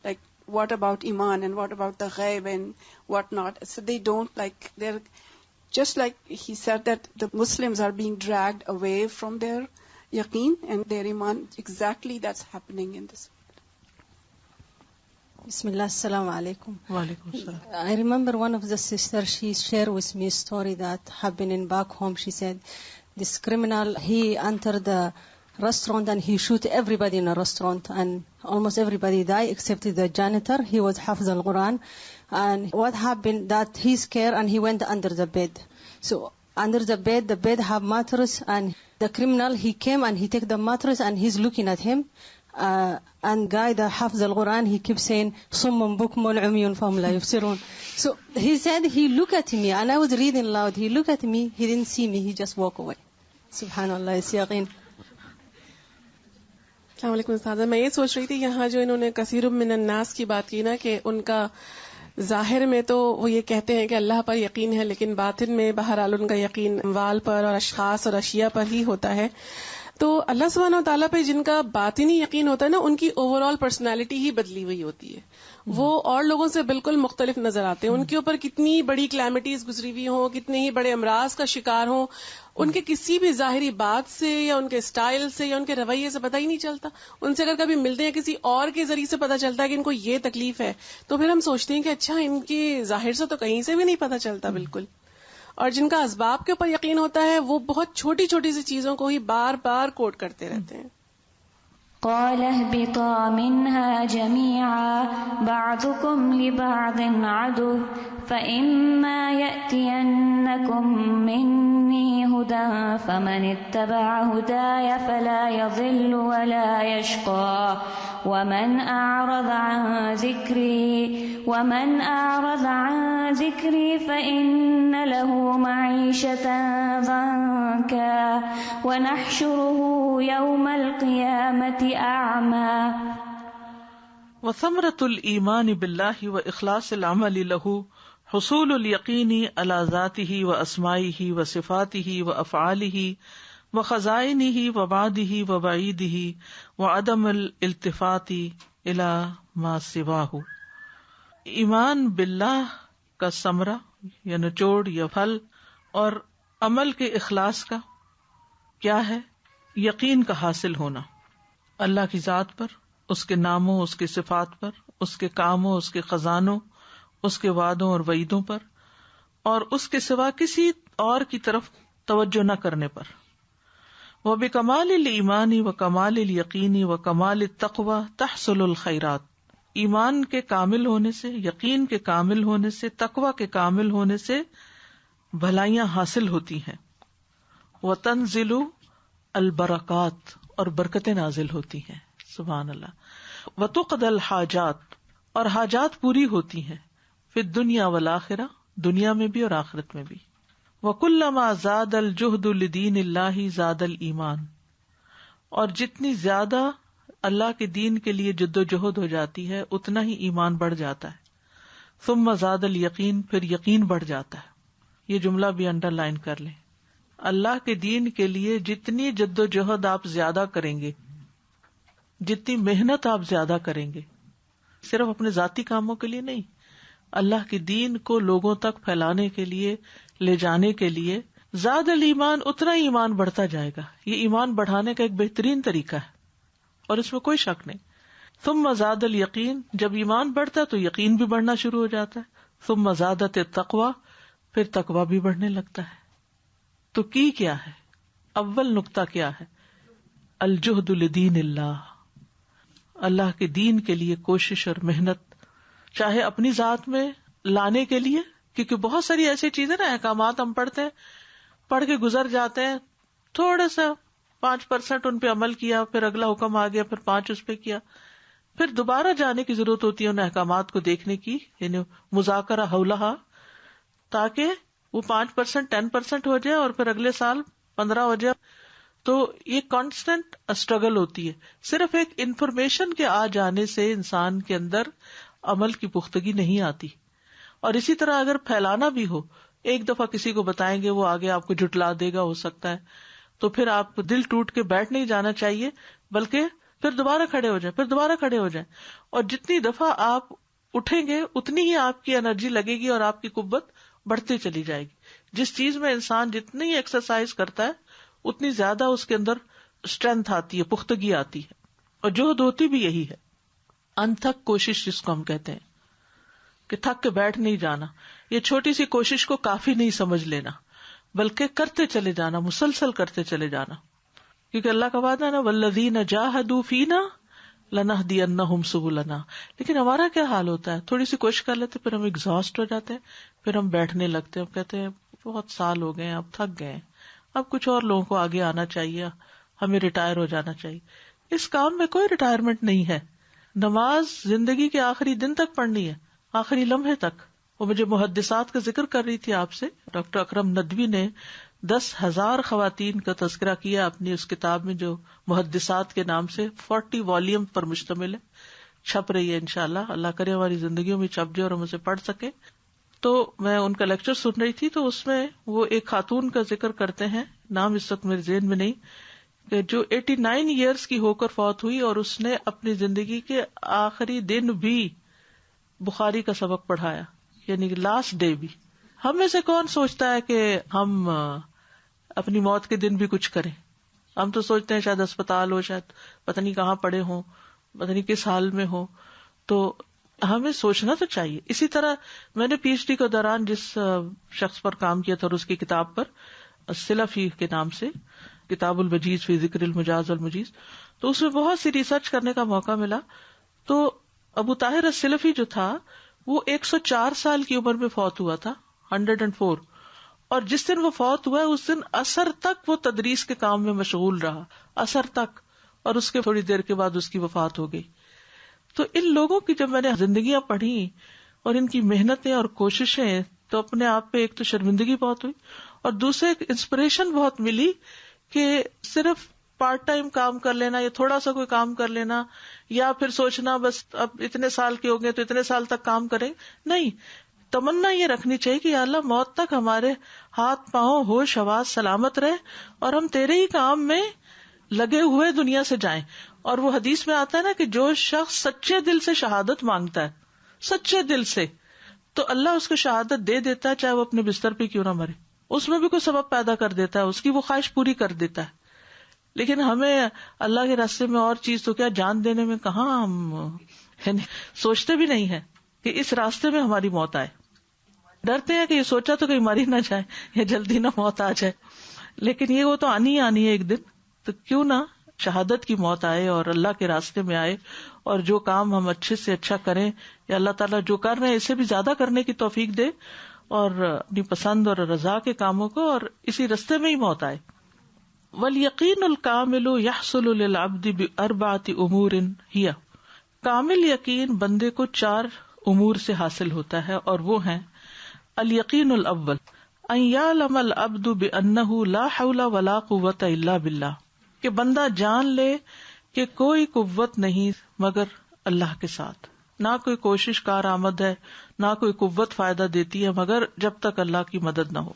Like, what about iman and what about the ghaib and what not? So they don't, like, they're just like he said that the Muslims are being dragged away from their yaqeen and their iman. Exactly that's happening in this. Bismillah, assalamu alaikum. Wa alaikum assalam. I remember one of the sisters, she shared with me a story that happened in back home. She said, this criminal, he entered the restaurant and he shoot everybody in a restaurant and almost everybody died except the janitor. He was Hafiz al-Quran. And what happened that he scared and he went under the bed. So under the bed have mattress, and the criminal, he came and he take the mattress and he's looking at him. And guy, the Hafiz al-Quran, he keeps saying, Summun bukmun umyun fahum la yubsirun. So he said, he looked at me, and I was reading loud. He looked at me, he didn't see me, he just walked away. Subhanallah, it's yaqeen. السلام علیکم استاذہ. میں یہ سوچ رہی تھی یہاں جو انہوں نے کثیر من الناس کی بات کی نا، کہ ان کا ظاہر میں تو وہ یہ کہتے ہیں کہ اللہ پر یقین ہے، لیکن باطن میں بہرحال ان کا یقین اموال پر اور اشخاص اور اشیاء پر ہی ہوتا ہے. تو اللہ سبحانہ و تعالیٰ پہ جن کا باطنی یقین ہوتا ہے نا، ان کی اوور آل پرسنالٹی ہی بدلی ہوئی ہوتی ہے. وہ اور لوگوں سے بالکل مختلف نظر آتے ہیں. ان کے اوپر کتنی بڑی کلیمٹیز گزری ہوئی ہوں، کتنے ہی بڑے امراض کا شکار ہوں، ان کے کسی بھی ظاہری بات سے یا ان کے اسٹائل سے یا ان کے رویے سے پتہ ہی نہیں چلتا. ان سے اگر کبھی ملتے ہیں کسی اور کے ذریعے سے پتہ چلتا ہے کہ ان کو یہ تکلیف ہے، تو پھر ہم سوچتے ہیں کہ اچھا ان کے ظاہر سے تو کہیں سے بھی نہیں پتہ چلتا بالکل. اور جن کا اسباب کے اوپر یقین ہوتا ہے وہ بہت چھوٹی چھوٹی سی چیزوں کو ہی بار بار کوٹ کرتے رہتے ہیں. قال اهبطا منها جميعا بعضكم لبعض عدو فإما يأتينكم مني هدى فمن اتبع هداي فلا يضل ولا يشقى ومن أعرض عن ذكري فإن له معيشة ضنكا ونحشره يوم القيامة أعمى. وثمرة الإيمان بالله وإخلاص العمل له حصول اليقين على ذاته وأسمائه وصفاته وأفعاله وخزائنه وبعده وبعيده وعدم الالتفات إلى ما سواه. ایمان باللہ کا ثمرہ یا نچوڑ یا پھل اور عمل کے اخلاص کا کیا ہے؟ یقین کا حاصل ہونا اللہ کی ذات پر، اس کے ناموں، اس کے صفات پر، اس کے کاموں، اس کے خزانوں، اس کے وعدوں اور وعیدوں پر، اور اس کے سوا کسی اور کی طرف توجہ نہ کرنے پر. وَبِكَمَالِ الْإِيمَانِ وَكَمَالِ الْيَقِينِ وَكَمَالِ التَّقْوَى تَحْصُلُ الْخَيْرَاتِ. ایمان کے کامل ہونے سے، یقین کے کامل ہونے سے، تقوی کے کامل ہونے سے بھلائیاں حاصل ہوتی ہیں. وتنزل البرکات، اور برکتیں نازل ہوتی ہیں. سبحان اللہ. وتقضى الحاجات، اور حاجات پوری ہوتی ہیں. فی الدنیا والآخرہ، دنیا میں بھی اور آخرت میں بھی. وکلما زاد الجہد لدین اللہ زاد الایمان، اور جتنی زیادہ اللہ کے دین کے لیے جد و جہد ہو جاتی ہے اتنا ہی ایمان بڑھ جاتا ہے. ثم زاد الیقین، پھر یقین بڑھ جاتا ہے. یہ جملہ بھی انڈر لائن کر لیں. اللہ کے دین کے لیے جتنی جد و جہد آپ زیادہ کریں گے، جتنی محنت آپ زیادہ کریں گے، صرف اپنے ذاتی کاموں کے لیے نہیں، اللہ کے دین کو لوگوں تک پھیلانے کے لیے، لے جانے کے لیے، زاد الایمان، اتنا ہی ایمان بڑھتا جائے گا. یہ ایمان بڑھانے کا ایک بہترین طریقہ ہے اور اس میں کوئی شک نہیں. ثم زاد الیقین، جب ایمان بڑھتا ہے تو یقین بھی بڑھنا شروع ہو جاتا ہے. ثم زادت التقوی، پھر تقوی بھی بڑھنے لگتا ہے. تو کی کیا ہے؟ اول نقطہ کیا ہے؟ الجہد لدین اللہ، اللہ کے دین کے لیے کوشش اور محنت، چاہے اپنی ذات میں لانے کے لیے، کیونکہ بہت ساری ایسی چیزیں نا، احکامات ہم پڑھتے ہیں، پڑھ کے گزر جاتے ہیں، تھوڑا سا 5% ان پہ عمل کیا، پھر اگلا حکم آ گیا، پھر 5 اس پہ کیا، پھر دوبارہ جانے کی ضرورت ہوتی ہے ان احکامات کو دیکھنے کی، یعنی مذاکرہ حولہا، تاکہ وہ 5% 10% ہو جائے اور پھر اگلے سال 15 ہو جائے. تو یہ کانسٹنٹ اسٹرگل ہوتی ہے. صرف ایک انفارمیشن کے آ جانے سے انسان کے اندر عمل کی پختگی نہیں آتی. اور اسی طرح اگر پھیلانا بھی ہو، ایک دفعہ کسی کو بتائیں گے، وہ آگے آپ کو جھٹلا دے گا، ہو سکتا ہے، تو پھر آپ کو دل ٹوٹ کے بیٹھ نہیں جانا چاہیے، بلکہ پھر دوبارہ کھڑے ہو جائیں، پھر دوبارہ کھڑے ہو جائیں. اور جتنی دفعہ آپ اٹھیں گے اتنی ہی آپ کی انرجی لگے گی اور آپ کی قوت بڑھتی چلی جائے گی. جس چیز میں انسان جتنی ایکسرسائز کرتا ہے اتنی زیادہ اس کے اندر اسٹرینتھ آتی ہے، پختگی آتی ہے. اور جہد ہوتی بھی یہی ہے، انتھک کوشش جس کو ہم کہتے ہیں، کہ تھک کے بیٹھ نہیں جانا. یہ چھوٹی سی کوشش کو کافی نہیں سمجھ لینا، بلکہ کرتے چلے جانا، مسلسل کرتے چلے جانا. کیونکہ اللہ کا وعدہ ہے نا، والذین جاہدوا فینا لنہدینہم سبلنا. لیکن ہمارا کیا حال ہوتا ہے؟ تھوڑی سی کوشش کر لیتے، پھر ہم ایگزاسٹ ہو جاتے ہیں، پھر ہم بیٹھنے لگتے ہیں، ہم کہتے ہیں بہت سال ہو گئے، اب تھک گئے، اب کچھ اور لوگوں کو آگے آنا چاہیے، ہمیں ریٹائر ہو جانا چاہیے. اس کام میں کوئی ریٹائرمنٹ نہیں ہے. نماز زندگی کے آخری دن تک پڑھنی ہے، آخری لمحے تک. وہ مجھے محدثات کا ذکر کر رہی تھی آپ سے، ڈاکٹر اکرم ندوی نے 10,000 خواتین کا تذکرہ کیا اپنی اس کتاب میں جو محدثات کے نام سے 40 والیوم پر مشتمل ہے. چھپ رہی ہے انشاءاللہ، اللہ کرے ہماری زندگیوں میں چھپ جائے اور ہم اسے پڑھ سکیں. تو میں ان کا لیکچر سن رہی تھی، تو اس میں وہ ایک خاتون کا ذکر کرتے ہیں، نام اس وقت میرے ذہن میں نہیں، کہ جو 89 ایئرس کی ہو کر فوت ہوئی، اور اس نے اپنی زندگی کے آخری دن بھی بخاری کا سبق پڑھایا، یعنی لاسٹ ڈے بھی. ہم میں سے کون سوچتا ہے کہ ہم اپنی موت کے دن بھی کچھ کریں؟ ہم تو سوچتے ہیں شاید اسپتال ہو، شاید پتہ نہیں کہاں پڑے ہوں، پتہ نہیں کس حال میں ہو. تو ہمیں سوچنا تو چاہیے. اسی طرح میں نے پی ایچ ڈی کے دوران جس شخص پر کام کیا تھا اور اس کی کتاب پر، السلفی کے نام سے، کتاب الوجیز فی ذکر المجاز والمجیز، تو اس میں بہت سی ریسرچ کرنے کا موقع ملا. تو ابو طاہر السلفی جو تھا وہ 104 سال کی عمر میں فوت ہوا تھا، 104. اور جس دن وہ فوت ہوا اس دن عصر تک وہ تدریس کے کام میں مشغول رہا، عصر تک، اور اس کے تھوڑی دیر کے بعد اس کی وفات ہو گئی. تو ان لوگوں کی جب میں نے زندگیاں پڑھی اور ان کی محنتیں اور کوششیں، تو اپنے آپ پہ ایک تو شرمندگی بہت ہوئی، اور دوسرے ایک انسپریشن بہت ملی کہ صرف پارٹ ٹائم کام کر لینا یا تھوڑا سا کوئی کام کر لینا، یا پھر سوچنا بس اب اتنے سال کے ہو گئے تو اتنے سال تک کام کریں. نہیں، تمنا یہ رکھنی چاہیے کہ یا اللہ موت تک ہمارے ہاتھ پاؤں ہوش حواس سلامت رہے اور ہم تیرے ہی کام میں لگے ہوئے دنیا سے جائیں. اور وہ حدیث میں آتا ہے نا کہ جو شخص سچے دل سے شہادت مانگتا ہے، سچے دل سے، تو اللہ اس کو شہادت دے دیتا ہے، چاہے وہ اپنے بستر پہ کیوں نہ مرے. اس میں بھی کوئی سبب پیدا کر دیتا ہے، اس کی وہ خواہش پوری کر دیتا ہے. لیکن ہمیں اللہ کے راستے میں اور چیز تو کیا، جان دینے میں کہاں ہم سوچتے بھی نہیں ہے کہ اس راستے میں ہماری موت آئے. ڈرتے ہیں کہ یہ سوچا تو کہیں مر ہی نہ جائے یا جلدی نہ موت آ جائے. لیکن یہ وہ تو آنی ہی آنی ہے ایک دن، تو کیوں نہ شہادت کی موت آئے اور اللہ کے راستے میں آئے, اور جو کام ہم اچھے سے اچھا کریں, یا اللہ تعالیٰ جو کر رہے ہیں اسے بھی زیادہ کرنے کی توفیق دے, اور اپنی پسند اور رضا کے کاموں کو, اور اسی راستے میں ہی موت آئے. والیقین الکامل یحصل للعبد باربعۃ امور ہی, کامل یقین بندے کو 4 امور سے حاصل ہوتا ہے, اور وہ ہیں: الیقین الاول ان یعلم العبد بانہ لا حول ولا قوۃ الا باللہ, کہ بندہ جان لے کہ کوئی قوت نہیں مگر اللہ کے ساتھ, نہ کوئی کوشش کارآمد ہے, نہ کوئی قوت فائدہ دیتی ہے مگر جب تک اللہ کی مدد نہ ہو.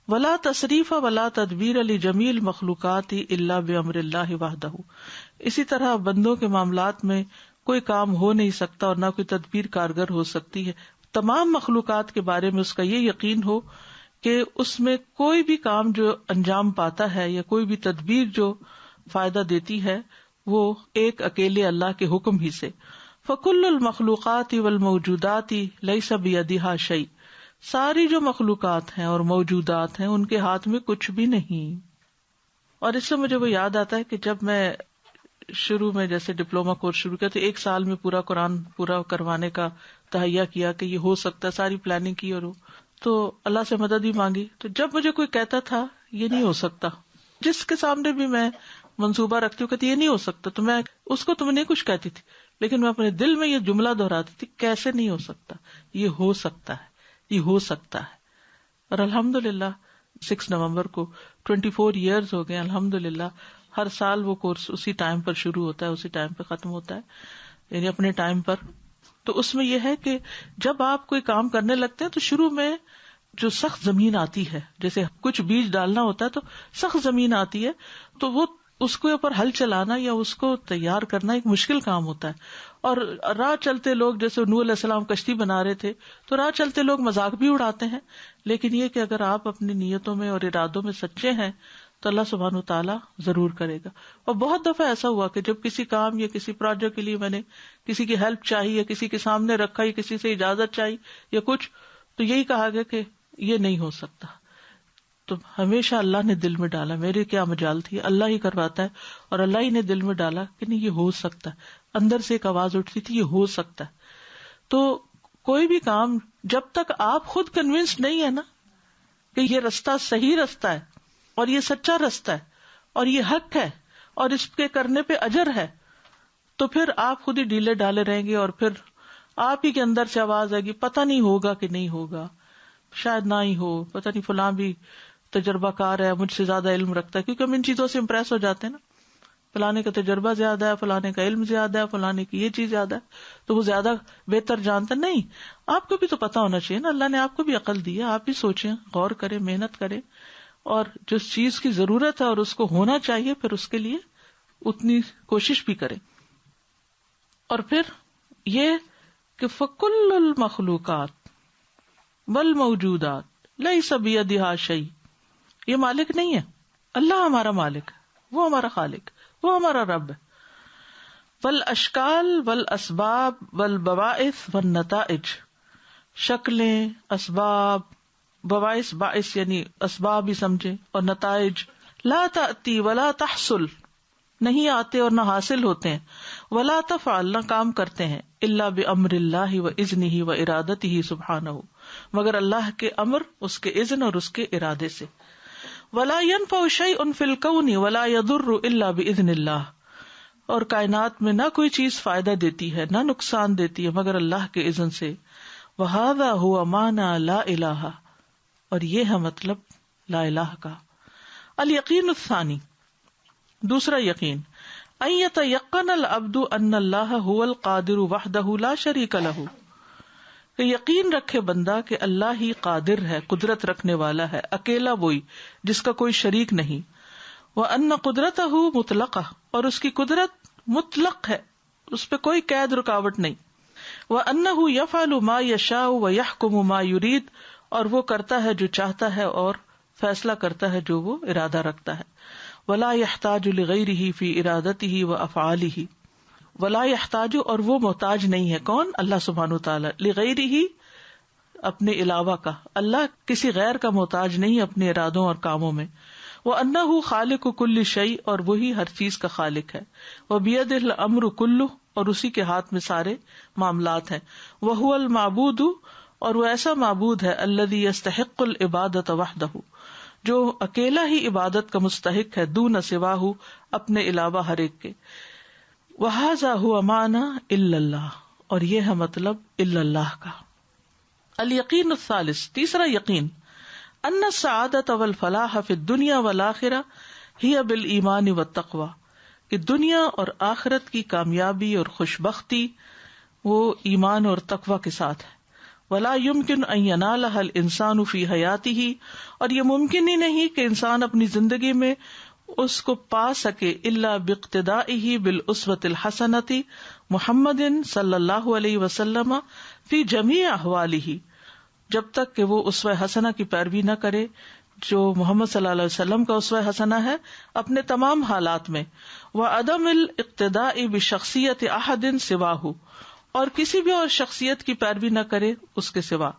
ولا تصریف ولا تدبیر لجمیع المخلوقات الا بامر اللہ وحدہ, اسی طرح بندوں کے معاملات میں کوئی کام ہو نہیں سکتا اور نہ کوئی تدبیر کارگر ہو سکتی ہے تمام مخلوقات کے بارے میں اس کا یہ یقین ہو کہ اس میں کوئی بھی کام جو انجام پاتا ہے یا کوئی بھی تدبیر جو فائدہ دیتی ہے وہ ایک اکیلے اللہ کے حکم ہی سے. فکل المخلوقات والموجودات لیس بیدہا شیء, ساری جو مخلوقات ہیں اور موجودات ہیں ان کے ہاتھ میں کچھ بھی نہیں. اور اس سے مجھے وہ یاد آتا ہے کہ جب میں شروع میں جیسے ڈپلوما کورس شروع کیا تو 1 سال میں پورا قرآن پورا کروانے کا تہیہ کیا کہ یہ ہو سکتا ہے, ساری پلاننگ کی, اور تو اللہ سے مدد بھی مانگی. تو جب مجھے کوئی کہتا تھا یہ نہیں ہو سکتا, جس کے سامنے بھی میں منصوبہ رکھتی ہوں کہتی یہ نہیں ہو سکتا, تو میں اس کو تم نہیں کچھ کہتی تھی, لیکن میں اپنے دل میں یہ جملہ دہراتی تھی, کیسے نہیں ہو سکتا, یہ ہو سکتا ہے, یہ ہو سکتا ہے. اور الحمدللہ 6 نومبر کو 24 ایئرز ہو گئے. الحمدللہ ہر سال وہ کورس اسی ٹائم پر شروع ہوتا ہے, اسی ٹائم پہ ختم ہوتا ہے, یعنی اپنے ٹائم پر. تو اس میں یہ ہے کہ جب آپ کوئی کام کرنے لگتے ہیں تو شروع میں جو سخت زمین آتی ہے, جیسے کچھ بیج ڈالنا ہوتا ہے تو سخت زمین آتی ہے, تو وہ اس کے اوپر ہل چلانا یا اس کو تیار کرنا ایک مشکل کام ہوتا ہے. اور راہ چلتے لوگ, جیسے نوح علیہ السلام کشتی بنا رہے تھے تو راہ چلتے لوگ مذاق بھی اڑاتے ہیں, لیکن یہ کہ اگر آپ اپنی نیتوں میں اور ارادوں میں سچے ہیں تو اللہ سبحانہ و تعالیٰ ضرور کرے گا. اور بہت دفعہ ایسا ہوا کہ جب کسی کام یا کسی پروجیکٹ کے لیے میں نے کسی کی ہیلپ چاہی یا کسی کے سامنے رکھا یا کسی سے اجازت چاہی یا کچھ, تو یہی کہا گیا کہ یہ نہیں ہو سکتا. تو ہمیشہ اللہ نے دل میں ڈالا, میرے کیا مجال تھی, اللہ ہی کرواتا ہے, اور اللہ ہی نے دل میں ڈالا کہ نہیں یہ ہو سکتا ہے. اندر سے ایک آواز اٹھتی تھی یہ ہو سکتا ہے. تو کوئی بھی کام جب تک آپ خود کنونسڈ نہیں ہے نا کہ یہ رستہ صحیح رستہ ہے اور یہ سچا رستہ ہے اور یہ حق ہے اور اس کے کرنے پہ اجر ہے, تو پھر آپ خود ہی ڈھیلے ڈالے رہیں گے, اور پھر آپ ہی کے اندر سے آواز آئے گی پتہ نہیں ہوگا کہ نہیں ہوگا, شاید نہ ہی ہو, پتہ نہیں فلاں بھی تجربہ کار ہے, مجھ سے زیادہ علم رکھتا ہے, کیونکہ ہم ان چیزوں سے امپریس ہو جاتے ہیں نا, فلانے کا تجربہ زیادہ ہے, فلانے کا علم زیادہ ہے, فلانے کی یہ چیز زیادہ ہے, تو وہ زیادہ بہتر جانتا. نہیں, آپ کو بھی تو پتا ہونا چاہیے نا, اللہ نے آپ کو بھی عقل دی ہے, آپ بھی سوچیں, غور کریں, محنت کریں, اور جس چیز کی ضرورت ہے اور اس کو ہونا چاہیے پھر اس کے لیے اتنی کوشش بھی کریں. اور پھر یہ کہ فکل المخلوقات والموجودات لیس بیدہا شیء, یہ مالک نہیں ہے, اللہ ہمارا مالک ہے, وہ ہمارا خالق, وہ ہمارا رب ہے. والاشکال والاسباب والبواعث والنتائج, شکلیں, اسباب, بواعث باعث یعنی اسباب ہی سمجھے, اور نتائج, لا تأتی ولا تحصل, نہیں آتے اور نہ حاصل ہوتے ہیں, ولا تفعل, نہ کام کرتے ہیں, الا بامر اللہ واذنہ وارادتہ سبحانہ, مگر اللہ کے امر, اس کے اذن اور اس کے ارادے سے. ولا ينفع شيء في الكون ولا يضر الا باذن اللہ, اور کائنات میں نہ کوئی چیز فائدہ دیتی ہے نہ نقصان دیتی ہے مگر اللہ کے اذن سے. وهذا هو معنى لا الہ, اور یہ ہے مطلب لا الہ کا. الیقین الثانی, دوسرا یقین, ان یتیقن العبد ان اللہ هو القادر وحدہ لا شریک لہ, کہ یقین رکھے بندہ کہ اللہ ہی قادر ہے, قدرت رکھنے والا ہے, اکیلا وہی جس کا کوئی شریک نہیں. وان قدرتہ مطلقہ, اور اس کی قدرت مطلق ہے, اس پہ کوئی قید رکاوٹ نہیں. وانہ یفعل ما یشاء ویحکم ما یرید, اور وہ کرتا ہے جو چاہتا ہے اور فیصلہ کرتا ہے جو وہ ارادہ رکھتا ہے. ولا یحتاج لغیرہ فی ارادتہ وافعالہ, ولا یحتاج, اور وہ محتاج نہیں ہے, کون؟ اللہ سبحانہ وتعالی, لغیرہ, اپنے علاوہ کا, اللہ کسی غیر کا محتاج نہیں اپنے ارادوں اور کاموں میں. وَأَنَّهُ خَالِقُ كُلِّ شَيْءٍ اور وہی ہر چیز کا خالق ہے. وَبِيَدِهِ الْأَمْرُ كُلُّهُ اور اسی کے ہاتھ میں سارے معاملات ہیں. وَهُوَ الْمَعْبُودُ اور وہ ایسا معبود ہے الذي يستحق العبادة وحده جو اکیلا ہی عبادت کا مستحق ہے دون سواہ اپنے علاوہ ہر ایک کے. وَهَذَا هُوَ مَعْنَى إِلَّا اللَّهُ اور یہ ہے مطلب الا اللہ کا. الیقین الثالث تیسرا یقین ان السعادة والفلاح فی الدنیا والآخرہ ہی بالایمان والتقوی کہ دنیا اور آخرت کی کامیابی اور خوشبختی وہ ایمان اور تقوی کے ساتھ ہے. ولا يمكن ان ينالها الانسان فی حیاتہ اور یہ ممکن ہی نہیں کہ انسان اپنی زندگی میں اس کو پا سکے الا باقتدائہ بالاسوۃ الحسنۃ محمد صلی اللہ علیہ وسلم فی جمیع احوالہ جب تک کہ وہ اسوہ حسنہ کی پیروی نہ کرے جو محمد صلی اللہ علیہ وسلم کا اسوہ حسنہ ہے اپنے تمام حالات میں. وعدم الاقتداء بشخصیت احد سواہ اور کسی بھی اور شخصیت کی پیروی نہ کرے اس کے سوا.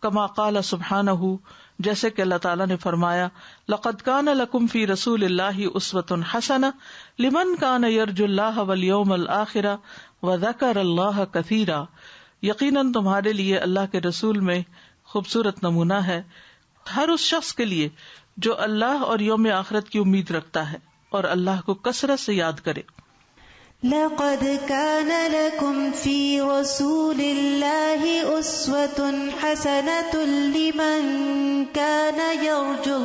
کما قال سبحانہ جیسے کہ اللہ تعالیٰ نے فرمایا لقد کان لکم فی رسول اللہ اسوۃ حسنہ لمن کان یرجو اللہ والیوم الآخر وذکر اللہ کثیرا یقیناً تمہارے لیے اللہ کے رسول میں خوبصورت نمونہ ہے ہر اس شخص کے لیے جو اللہ اور یوم آخرت کی امید رکھتا ہے اور اللہ کو کثرت سے یاد کرے. لقد كان لكم في رسول الله أسوة حسنة لمن كان يرجو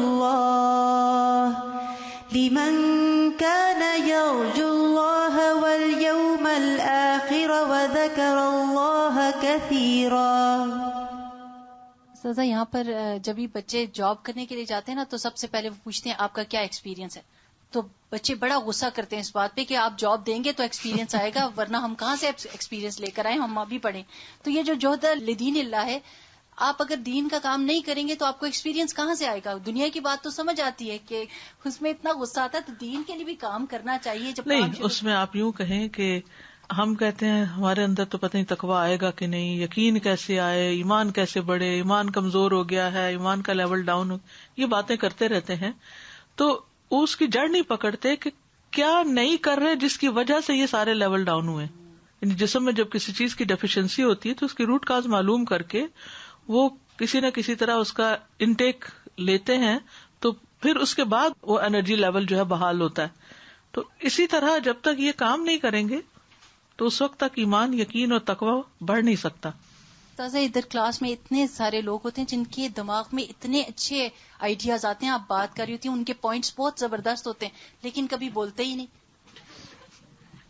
الله واليوم الآخر وذكر الله كثيرا. سزا یہاں پر جب بھی بچے جاب کرنے کے لیے جاتے ہیں نا تو سب سے پہلے وہ پوچھتے ہیں آپ کا کیا ایکسپیرینس ہے. تو بچے بڑا غصہ کرتے ہیں اس بات پہ کہ آپ جاب دیں گے تو ایکسپیرینس آئے گا ورنہ ہم کہاں سے ایکسپیرینس لے کر آئیں ہم بھی پڑھیں. تو یہ جو جوہد لدین اللہ ہے آپ اگر دین کا کام نہیں کریں گے تو آپ کو ایکسپیرینس کہاں سے آئے گا. دنیا کی بات تو سمجھ آتی ہے کہ اس میں اتنا غصہ آتا ہے تو دین کے لیے بھی کام کرنا چاہیے. جب نہیں اس میں آپ یوں کہیں کہ ہم کہتے ہیں ہمارے اندر تو پتہ نہیں تقویٰ آئے گا کہ نہیں, یقین کیسے آئے, ایمان کیسے بڑھے, ایمان کمزور ہو گیا ہے, ایمان کا لیول ڈاؤن ہو, یہ باتیں کرتے رہتے ہیں تو اس کی جڑ نہیں پکڑتے کہ کیا نہیں کر رہے جس کی وجہ سے یہ سارے لیول ڈاؤن ہوئے. یعنی جسم میں جب کسی چیز کی ڈیفیشنسی ہوتی ہے تو اس کی روٹ کاز معلوم کر کے وہ کسی نہ کسی طرح اس کا انٹیک لیتے ہیں تو پھر اس کے بعد وہ انرجی لیول جو ہے بحال ہوتا ہے. تو اسی طرح جب تک یہ کام نہیں کریں گے تو اس وقت تک ایمان, یقین اور تقویٰ بڑھ نہیں سکتا. تازہ ادھر کلاس میں اتنے سارے لوگ ہوتے ہیں جن کے دماغ میں اتنے اچھے آئیڈیاز آتے ہیں, آپ بات کر رہی ہوتی ہیں ان کے پوائنٹس بہت زبردست ہوتے ہیں لیکن کبھی بولتے ہی نہیں.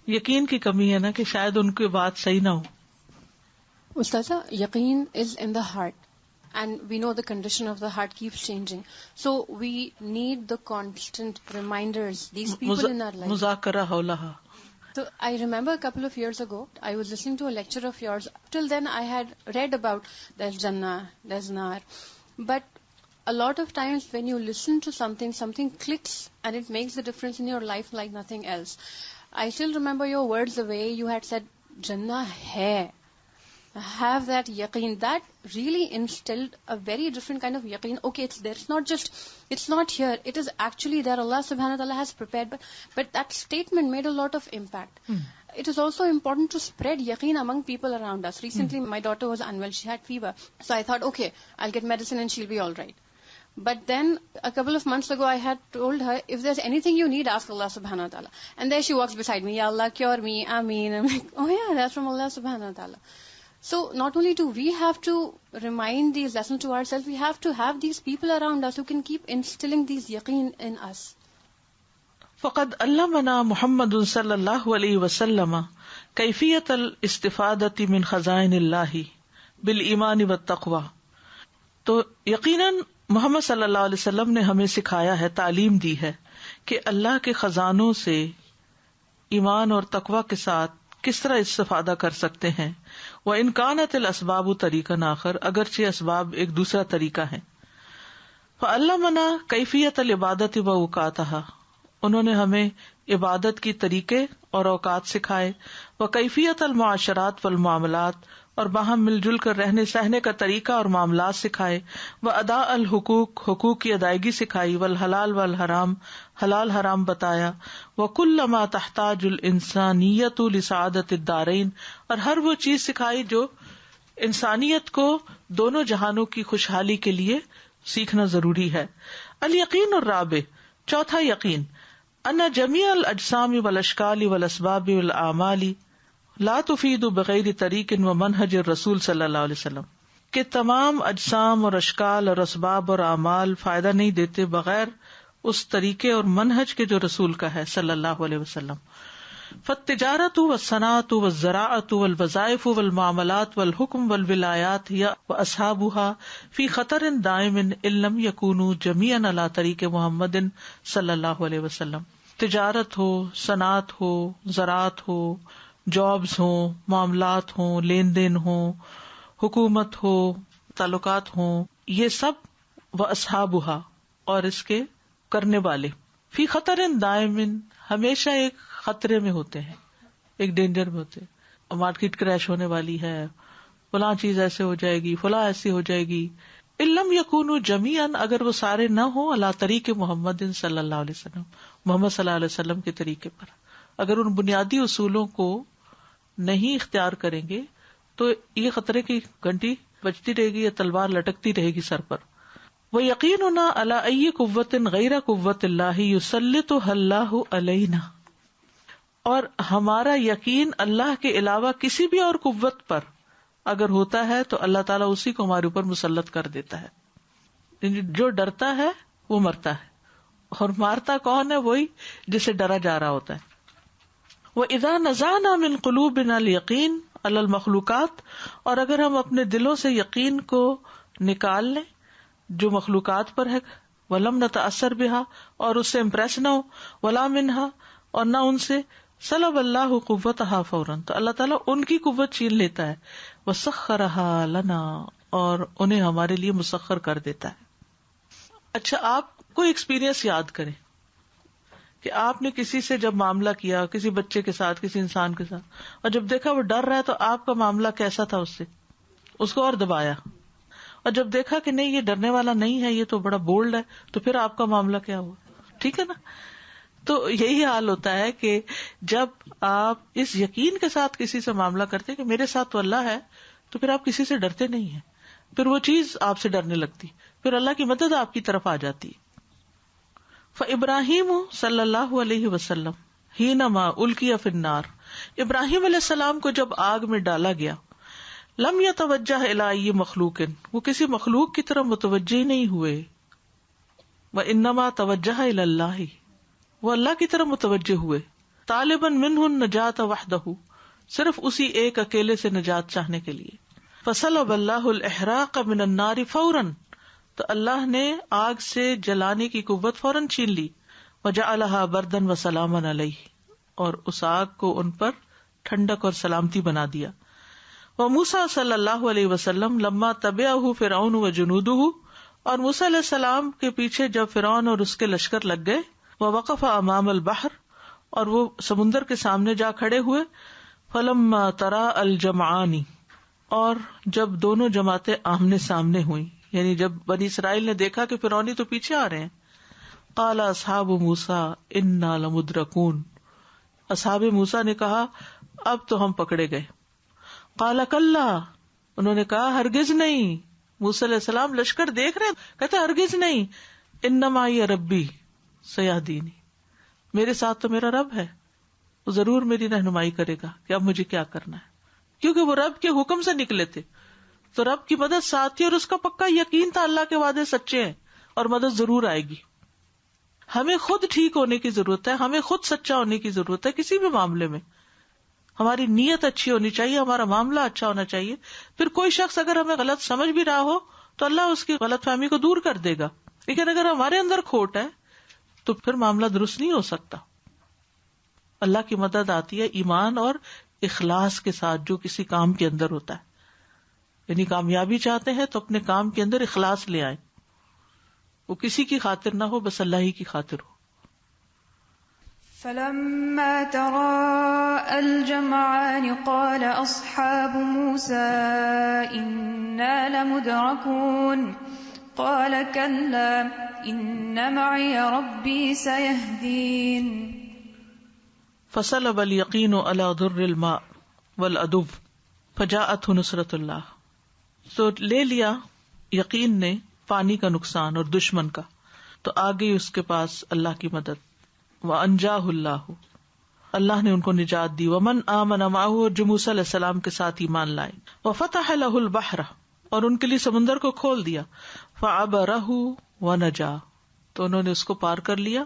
یقین کی کمی ہے نا کہ شاید ان کی بات صحیح نہ ہو. Ustaza, yaqeen is in the heart and we know the condition of the heart keeps changing. So we need the constant reminders, these people in our life. مذاکرہ حولہا. So I remember a couple of years ago, I was listening to a lecture of yours. Till then I had read about there's Jannah, there's Nar. But a lot of times when you listen to something clicks and it makes a difference in your life like nothing else. I still remember your words the way you had said, Jannah hai. Have that yaqeen. That really instilled a very different kind of yaqeen. Okay, it's there. It's not here. It is actually there. Allah subhanahu wa ta'ala has prepared. But that statement made a lot of impact. It is also important to spread yaqeen among people around us. Recently, my daughter was unwell. She had fever. So I thought, okay, I'll get medicine and she'll be all right. But then a couple of months ago, I had told her, if there's anything you need, ask Allah subhanahu wa ta'ala. And there she walks beside me, Ya Allah, cure me, Ameen. I'm like, oh yeah, that's from Allah subhanahu wa ta'ala. So not only do we have to remind these lessons to ourselves, we have to have these people around us who can keep instilling these yaqeen in us. فقد علمنا محمد صلی اللہ علیہ وسلم کیفیت الاستفادۃ من خزائن اللہ بالایمان والتقوی. تو یقیناً محمد صلی اللہ علیہ وسلم نے ہمیں سکھایا ہے, تعلیم دی ہے کہ اللہ کے خزانوں سے ایمان اور تقوی کے ساتھ کس طرح استفادہ کر سکتے ہیں. وَإِنْ كَانَتِ الْأَسْبَابُ طَرِيقًا آخر, اگرچہ اسباب ایک دوسرا طریقہ ہے. فَعَلَّمَنَا كَيْفِيَّةَ الْعِبَادَةِ وَأَوْقَاتَهَا, انہوں نے ہمیں عبادت کی طریقے اور اوقات سکھائے. وَكَيْفِيَّةَ الْمُعَاشَرَاتِ وَالْمُعَامَلَاتِ, اور باہم مل جل کر رہنے سہنے کا طریقہ اور معاملات سکھائے، وادا الحقوق حقوق کی ادائیگی سکھائی، والحلال والحرام حلال حرام بتایا، وکل ما تحتاج الانسانیت لسعادت الدارین اور ہر وہ چیز سکھائی جو انسانیت کو دونوں جہانوں کی خوشحالی کے لیے سیکھنا ضروری ہے۔ الیقین الرابع، چوتھا یقین، ان جمیع الاجسام والاشکال والاسباب والاعمال لا تفید بغیر طریق و منہج الرسول صلی اللہ علیہ وسلم، کہ تمام اجسام اور اشکال اور اسباب اور اعمال فائدہ نہیں دیتے بغیر اس طریقے اور منہج کے جو رسول کا ہے صلی اللہ علیہ وسلم۔ فالتجارت والصناعۃ والزراعۃ والوظائف والمعاملات والحکم والولایات ہی واصحابها فی خطر دائم ان لم یکونوا جمیعا علی طریق محمد صلی اللہ علیہ وسلم۔ تجارت ہو، صنعت ہو، زراعت ہو، جابز ہوں، معاملات ہوں، لین دین ہوں، حکومت ہو، تعلقات ہوں، یہ سب واصحابها اور اس کے کرنے والے فی خطر دائم ہمیشہ ایک خطرے میں ہوتے ہیں، ایک ڈینجر میں ہوتے ہیں، مارکیٹ کریش ہونے والی ہے، فلاں چیز ایسے ہو جائے گی، فلاں ایسی ہو جائے گی، ان لم یکونوا جمیعا اگر وہ سارے نہ ہوں علی طریق محمد صلی اللہ علیہ وسلم، محمد صلی اللہ علیہ وسلم کے طریقے پر، اگر ان بنیادی اصولوں کو نہیں اختیار کریں گے تو یہ خطرے کی گھنٹی بجتی رہے گی یا تلوار لٹکتی رہے گی سر پر۔ وہ یقیننا علی ای قوت غیر قوت اللہ یسلطها اللہ علینا، اور ہمارا یقین اللہ کے علاوہ کسی بھی اور قوت پر اگر ہوتا ہے تو اللہ تعالیٰ اسی کو ہمارے اوپر مسلط کر دیتا ہے۔ جو ڈرتا ہے وہ مرتا ہے، اور مارتا کون ہے؟ وہی جسے ڈرا جا رہا ہوتا ہے۔ وَإِذَا نَزَعْنَا مِن قُلُوبِنَا الْيَقِينَ عَلَى الْمَخْلُوقَاتِ اور اگر ہم اپنے دلوں سے یقین کو نکال لیں جو مخلوقات پر ہے، وَلَمْ نَتَأَثَّرْ بِهَا اور اس سے امپریس نہ ہو، وَلَا مِنْهَا اور نہ ان سے، سلب اللہ قوتها فوراً تو اللہ تعالیٰ ان کی قوت چھین لیتا ہے، وسخرها لنا اور انہیں ہمارے لیے مسخر کر دیتا ہے۔ اچھا، آپ کوئی ایکسپیرینس یاد کریں کہ آپ نے کسی سے جب معاملہ کیا، کسی بچے کے ساتھ، کسی انسان کے ساتھ، اور جب دیکھا وہ ڈر رہا ہے تو آپ کا معاملہ کیسا تھا اس سے؟ اس کو اور دبایا، اور جب دیکھا کہ نہیں یہ ڈرنے والا نہیں ہے، یہ تو بڑا بولڈ ہے، تو پھر آپ کا معاملہ کیا ہوا؟ ٹھیک ہے نا؟ تو یہی حال ہوتا ہے کہ جب آپ اس یقین کے ساتھ کسی سے معاملہ کرتے کہ میرے ساتھ تو اللہ ہے، تو پھر آپ کسی سے ڈرتے نہیں ہیں، پھر وہ چیز آپ سے ڈرنے لگتی، پھر اللہ کی مدد آپ کی طرف آ جاتی۔ فإبراہیم صلی اللہ علیہ وسلم حینما القی فی النار، ابراہیم علیہ السلام کو جب آگ میں ڈالا گیا، لم یتوجہ الی ای مخلوق وہ کسی مخلوق کی طرف متوجہ نہیں ہوئے، وانما توجہ الی اللہ وہ اللہ کی طرف متوجہ ہوئے، طالباً منہ النجاۃ وحدہ صرف اسی ایک اکیلے سے نجات چاہنے کے لیے۔ فصلب اللہ الاحراق من النار فوراً تو اللہ نے آگ سے جلانے کی قوت فوراً چھین لی، وجعلها بردا وسلاما علیہ اور اس آگ کو ان پر ٹھنڈک اور سلامتی بنا دیا۔ وموسیٰ صلی اللہ علیہ وسلم لما تبعہ فرعون وجنودہ اور موسیٰ علیہ السلام کے پیچھے جب فرعون اور اس کے لشکر لگ گئے، ووقف امام البحر اور وہ سمندر کے سامنے جا کھڑے ہوئے، فلما ترا الجمعان اور جب دونوں جماعتیں آمنے سامنے ہوئیں، یعنی جب بنی اسرائیل نے دیکھا کہ فرعونی تو پیچھے آ رہے ہیں، قال اصحاب موسیٰ انا لمدرکون اصحاب موسیٰ نے کہا اب تو ہم پکڑے گئے۔ قال کلا انہوں نے کہا ہرگز نہیں، موسیٰ علیہ السلام لشکر دیکھ رہے ہیں، کہتے ہرگز نہیں، انما معی ربی سیہدینی میرے ساتھ تو میرا رب ہے، وہ ضرور میری رہنمائی کرے گا کہ اب مجھے کیا کرنا ہے، کیونکہ وہ رب کے حکم سے نکلے تھے تو رب کی مدد ساتھ تھی اور اس کا پکا یقین تھا اللہ کے وعدے سچے ہیں اور مدد ضرور آئے گی۔ ہمیں خود ٹھیک ہونے کی ضرورت ہے، ہمیں خود سچا ہونے کی ضرورت ہے، کسی بھی معاملے میں ہماری نیت اچھی ہونی چاہیے، ہمارا معاملہ اچھا ہونا چاہیے، پھر کوئی شخص اگر ہمیں غلط سمجھ بھی رہا ہو تو اللہ اس کی غلط فہمی کو دور کر دے گا، لیکن اگر ہمارے اندر کھوٹ ہے تو پھر معاملہ درست نہیں ہو سکتا۔ اللہ کی مدد آتی ہے ایمان اور اخلاص کے ساتھ جو کسی کام کے اندر ہوتا ہے، یعنی کامیابی چاہتے ہیں تو اپنے کام کے اندر اخلاص لے آئیں، وہ کسی کی خاطر نہ ہو، بس اللہ ہی کی خاطر ہو۔ فلما تراءى الجمعان قال أصحاب موسى إنا لمدركون قال كلا إن معي ربي سيهدين فصلب اليقين على ضر الماء والعدو فجاءته نصرت اللہ. تو لے لیا یقین نے پانی کا نقصان اور دشمن کا، تو آ گئی اس کے پاس اللہ کی مدد. وَأَنْجَاهُ اللَّهُ، اللہ نے ان کو نجات دی. وَمَنْ آمَنَ مَعَهُ، اور جو موسیٰ علیہ السلام کے ساتھ ایمان لائے. وَفَتَحَ لَهُ الْبَحْرَ، اور ان کے لیے سمندر کو کھول دیا. فَعَبَرَهُ وَنَجَا، تو انہوں نے اس کو پار کر لیا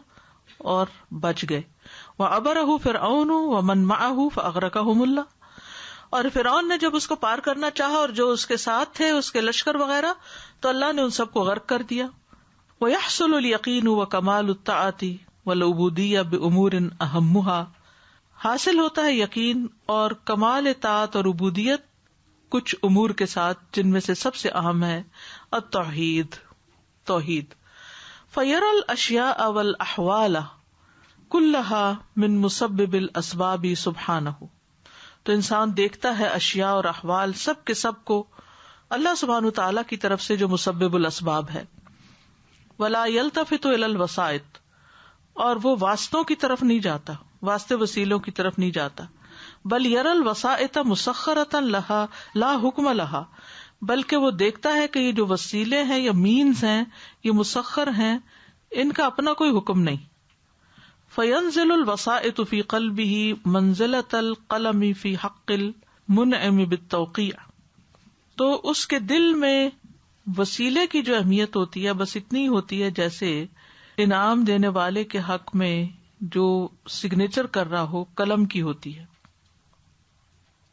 اور بچ گئے. وَعَبَرَهُ فِرْعَوْنُ وَمَنْ مَعَهُ فَأَغْرَقَهُمُ اللَّهُ، اور فرعون نے جب اس کو پار کرنا چاہا اور جو اس کے ساتھ تھے اس کے لشکر وغیرہ، تو اللہ نے ان سب کو غرق کر دیا. وَيَحْصُلُ الْيَقِينُ وَكَمَالُ الطَّاعَةِ وَالْعُبُودِيَّةِ بِأُمُورٍ أَهَمُّهَا، حاصل ہوتا ہے یقین اور کمال اطاعت اور عبودیت کچھ امور کے ساتھ جن میں سے سب سے اہم ہے التوحید، توحید. فَيَرَى الْأَشْيَاءَ وَالْأَحْوَالَ كُلَّهَا مِن مُسَبِّبِ الْأَسْبَابِ سُبْحَانَهُ، تو انسان دیکھتا ہے اشیاء اور احوال سب کے سب کو اللہ سبحانہ وتعالی کی طرف سے جو مسبب الاسباب ہے. وَلَا يَلْتَفِتُ إِلَى الْوَسَائِطِ، اور وہ واسطوں کی طرف نہیں جاتا، واسطے وسیلوں کی طرف نہیں جاتا. بل يَرَى الْوَسَائِطَ مُسَخَّرَةً لَهَا لَا حُكْمَ لَهَا، بلکہ وہ دیکھتا ہے کہ یہ جو وسیلے ہیں یا مینز ہیں یہ مسخر ہیں، ان کا اپنا کوئی حکم نہیں. فَيَنزِلُ الْوَسَائِطُ فِي قَلْبِهِ مَنزِلَةَ الْقَلَمِ فِي حَقِّ الْمُنْعِمِ بِالتَّوْقِيعِ، تو اس کے دل میں وسیلے کی جو اہمیت ہوتی ہے بس اتنی ہوتی ہے جیسے انعام دینے والے کے حق میں جو سگنیچر کر رہا ہو قلم کی ہوتی ہے.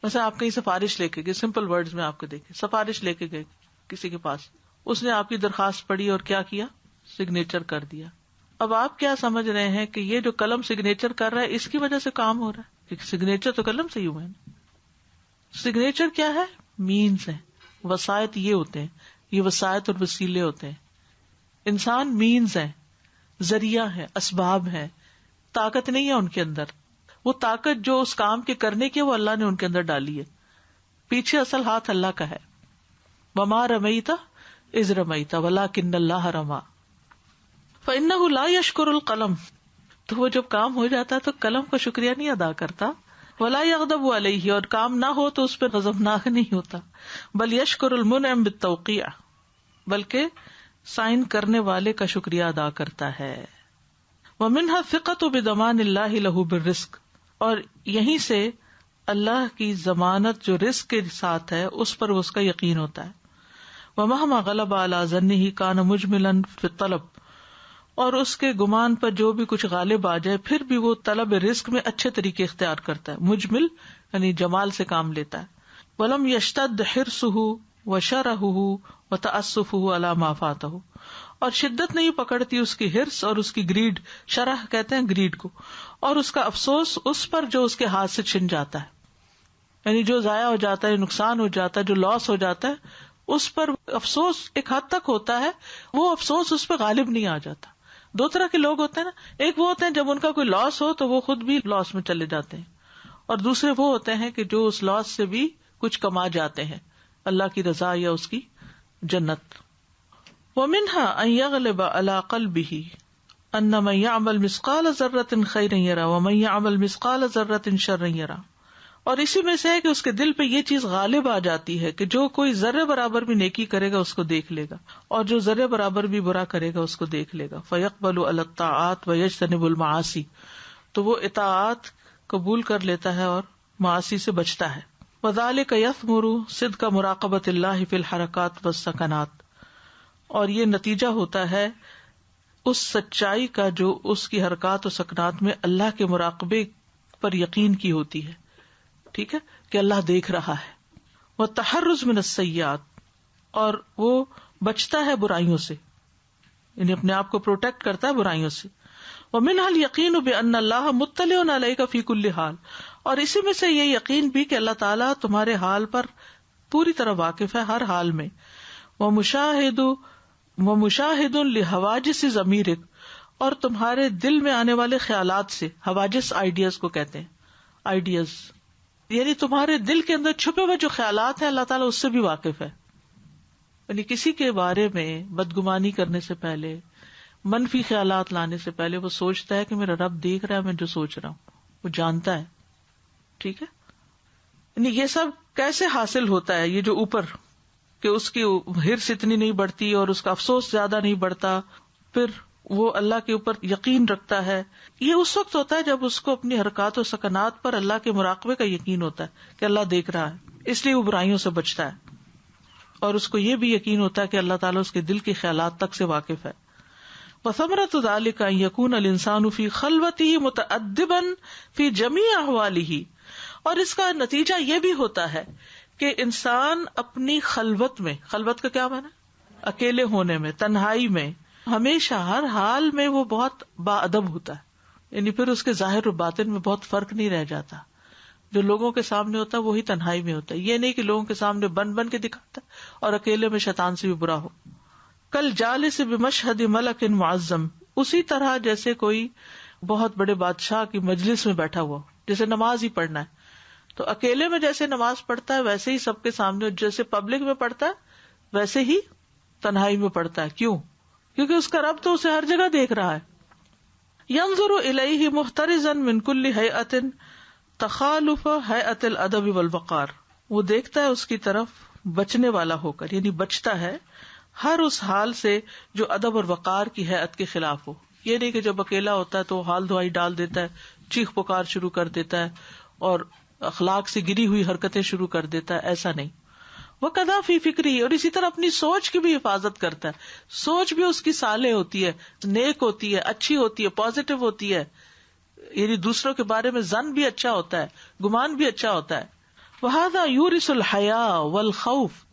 ویسے آپ کہیں سفارش لے کے گئے، سمپل ورڈز میں آپ کو دیکھیں، سفارش لے کے گئے کسی کے پاس، اس نے آپ کی درخواست پڑھی اور کیا کیا، سگنیچر کر دیا. اب آپ کیا سمجھ رہے ہیں کہ یہ جو قلم سگنیچر کر رہا ہے اس کی وجہ سے کام ہو رہا ہے، کیونکہ سگنیچر تو قلم سے ہی ہوا ہے. سگنیچر کیا ہے؟ مینز ہے، وسائط یہ ہوتے ہیں، یہ وسائط اور وسیلے ہوتے ہیں. انسان مینز ہیں، ذریعہ ہے، اسباب ہے، طاقت نہیں ہے ان کے اندر. وہ طاقت جو اس کام کے کرنے کی وہ اللہ نے ان کے اندر ڈالی ہے، پیچھے اصل ہاتھ اللہ کا ہے. وما رمیت اذ رمیت ولکن اللہ رما. فإنہ لا یشکر القلم، تو وہ جب کام ہو جاتا ہے تو قلم کا شکریہ نہیں ادا کرتا. ولا یغضب علیہ، اور کام نہ ہو تو اس پہ غضبناک نہیں ہوتا. بل یشکر المنعم بالتوقیع، بلکہ سائن کرنے والے کا شکریہ ادا کرتا ہے. ومنها الثقة بضمان اللہ لہ بالرزق، اور یہیں سے اللہ کی ضمانت جو رزق کے ساتھ ہے اس پر اس کا یقین ہوتا ہے. ومہما غلب علی ظنہ کان مجملا فی الطلب، اور اس کے گمان پر جو بھی کچھ غالب آ جائے پھر بھی وہ طلب رزق میں اچھے طریقے اختیار کرتا ہے. مجمل یعنی جمال سے کام لیتا ہے. ولم یشتد حرصہ وشرہہ وتأسفہ علی ما فاتہ، اور شدت نہیں پکڑتی اس کی حرص اور اس کی گریڈ، شرح کہتے ہیں گریڈ کو، اور اس کا افسوس اس پر جو اس کے ہاتھ سے چھن جاتا ہے، یعنی جو ضائع ہو جاتا ہے، نقصان ہو جاتا ہے، جو لاس ہو جاتا ہے اس پر افسوس ایک حد تک ہوتا ہے. وہ افسوس اس پہ غالب نہیں آ جاتا. دو طرح کے لوگ ہوتے ہیں نا، ایک وہ ہوتے ہیں جب ان کا کوئی لاس ہو تو وہ خود بھی لاس میں چلے جاتے ہیں، اور دوسرے وہ ہوتے ہیں کہ جو اس لاس سے بھی کچھ کما جاتے ہیں، اللہ کی رضا یا اس کی جنت. وَمِنْهَا أَنْ يَغْلِبَ عَلَى قَلْبِهِ أَنَّ مَنْ يَعْمَلْ مِثْقَالَ ذَرَّةٍ خَيْرًا يَرَهُ وَمَنْ يَعْمَلْ مِثْقَالَ ذَرَّةٍ شَرًّا يَرَهُ. اور اسی میں سے ہے کہ اس کے دل پہ یہ چیز غالب آ جاتی ہے کہ جو کوئی ذرے برابر بھی نیکی کرے گا اس کو دیکھ لے گا، اور جو ذرے برابر بھی برا کرے گا اس کو دیکھ لے گا. فَيَقْبَلُ عَلَى الطَّاعَاتِ وَيَجْتَنِبُ الْمَعَاصِي، تو وہ اطاعات قبول کر لیتا ہے اور معاصی سے بچتا ہے. وَذَلِكَ يَثْمُرُ صِدْقَ مُرَاقَبَةِ اللَّهِ فِي الْحَرَكَاتِ وَالسَّكَنَاتِ، اور یہ نتیجہ ہوتا ہے اس سچائی کا جو اس کی حرکات و سکنات میں اللہ کے مراقبے پر یقین کی ہوتی ہے. ٹھیک ہے کہ اللہ دیکھ رہا ہے. وَالتَّحَرُّزُ مِنَ السَّيِّئَاتِ، اور وہ بچتا ہے برائیوں سے، یعنی اپنے آپ کو پروٹیکٹ کرتا ہے برائیوں سے. وَمِنْهَا الْيَقِينُ بِأَنَّ اللَّهَ مُطَّلِعٌ عَلَيْكَ فِي كُلِّ حَالٍ، اور اسی میں سے یہ یقین بھی کہ اللہ تعالیٰ تمہارے حال پر پوری طرح واقف ہے ہر حال میں. وَمُشَاهِدٌ لِحَوَاجِسِ ضَمِيرِكَ، اور تمہارے دل میں آنے والے خیالات سے. حواجس آئیڈیاز کو کہتے ہیں. آئیڈیاز یعنی تمہارے دل کے اندر چھپے ہوئے جو خیالات ہیں اللہ تعالیٰ اس سے بھی واقف ہے. یعنی کسی کے بارے میں بدگمانی کرنے سے پہلے, منفی خیالات لانے سے پہلے وہ سوچتا ہے کہ میرا رب دیکھ رہا ہے میں جو سوچ رہا ہوں, وہ جانتا ہے. ٹھیک ہے, یعنی یہ سب کیسے حاصل ہوتا ہے, یہ جو اوپر کہ اس کی ہرس اتنی نہیں بڑھتی اور اس کا افسوس زیادہ نہیں بڑھتا, پھر وہ اللہ کے اوپر یقین رکھتا ہے. یہ اس وقت ہوتا ہے جب اس کو اپنی حرکات و سکنات پر اللہ کے مراقبے کا یقین ہوتا ہے کہ اللہ دیکھ رہا ہے, اس لیے وہ برائیوں سے بچتا ہے. اور اس کو یہ بھی یقین ہوتا ہے کہ اللہ تعالیٰ اس کے دل کے خیالات تک سے واقف ہے. وَثَمَرَةُ ذَلِكَ أَن يَكُونَ الْإِنسَانُ فِي خَلْوَتِهِ مُتَأَدِّبًا فِي جَمِيعِ أَحْوَالِهِ. اور اس کا نتیجہ یہ بھی ہوتا ہے کہ انسان اپنی خلوت میں, خلوت کا کیا معنی, اکیلے ہونے میں, تنہائی میں, ہمیشہ ہر حال میں وہ بہت با ادب ہوتا ہے. یعنی پھر اس کے ظاہر و باطن میں بہت فرق نہیں رہ جاتا. جو لوگوں کے سامنے ہوتا ہے وہی تنہائی میں ہوتا ہے. یہ نہیں کہ لوگوں کے سامنے بن کے دکھاتا ہے اور اکیلے میں شیطان سے بھی برا ہو. کل جالس بمشہد ملک معظم, اسی طرح جیسے کوئی بہت بڑے بادشاہ کی مجلس میں بیٹھا ہوا, جیسے نماز ہی پڑھنا ہے تو اکیلے میں جیسے نماز پڑھتا ہے ویسے ہی سب کے سامنے, جیسے پبلک میں پڑھتا ہے ویسے ہی تنہائی میں پڑھتا ہے. کیوں؟ کیونکہ اس کا رب تو اسے ہر جگہ دیکھ رہا ہے. ينظر الیہ محترزا من کل ہیئۃ تخالف ہیئۃ الادب والوقار, وہ دیکھتا ہے اس کی طرف بچنے والا ہو کر, یعنی بچتا ہے ہر اس حال سے جو ادب اور وقار کی ہیئت کے خلاف ہو. یہ نہیں کہ جب اکیلا ہوتا ہے تو حال دعائی ڈال دیتا ہے, چیخ پکار شروع کر دیتا ہے اور اخلاق سے گری ہوئی حرکتیں شروع کر دیتا ہے, ایسا نہیں. وَقَذَا فِي فِكْرِهِ, اور اسی طرح اپنی سوچ کی بھی حفاظت کرتا ہے. سوچ بھی اس کی صالح ہوتی ہے, نیک ہوتی ہے, اچھی ہوتی ہے, پازیٹو ہوتی ہے, یعنی دوسروں کے بارے میں ظن بھی اچھا ہوتا ہے, گمان بھی اچھا ہوتا ہے. وَهَذَا يُورِثُ الْحَيَاءَ وَالْخَوْفَ,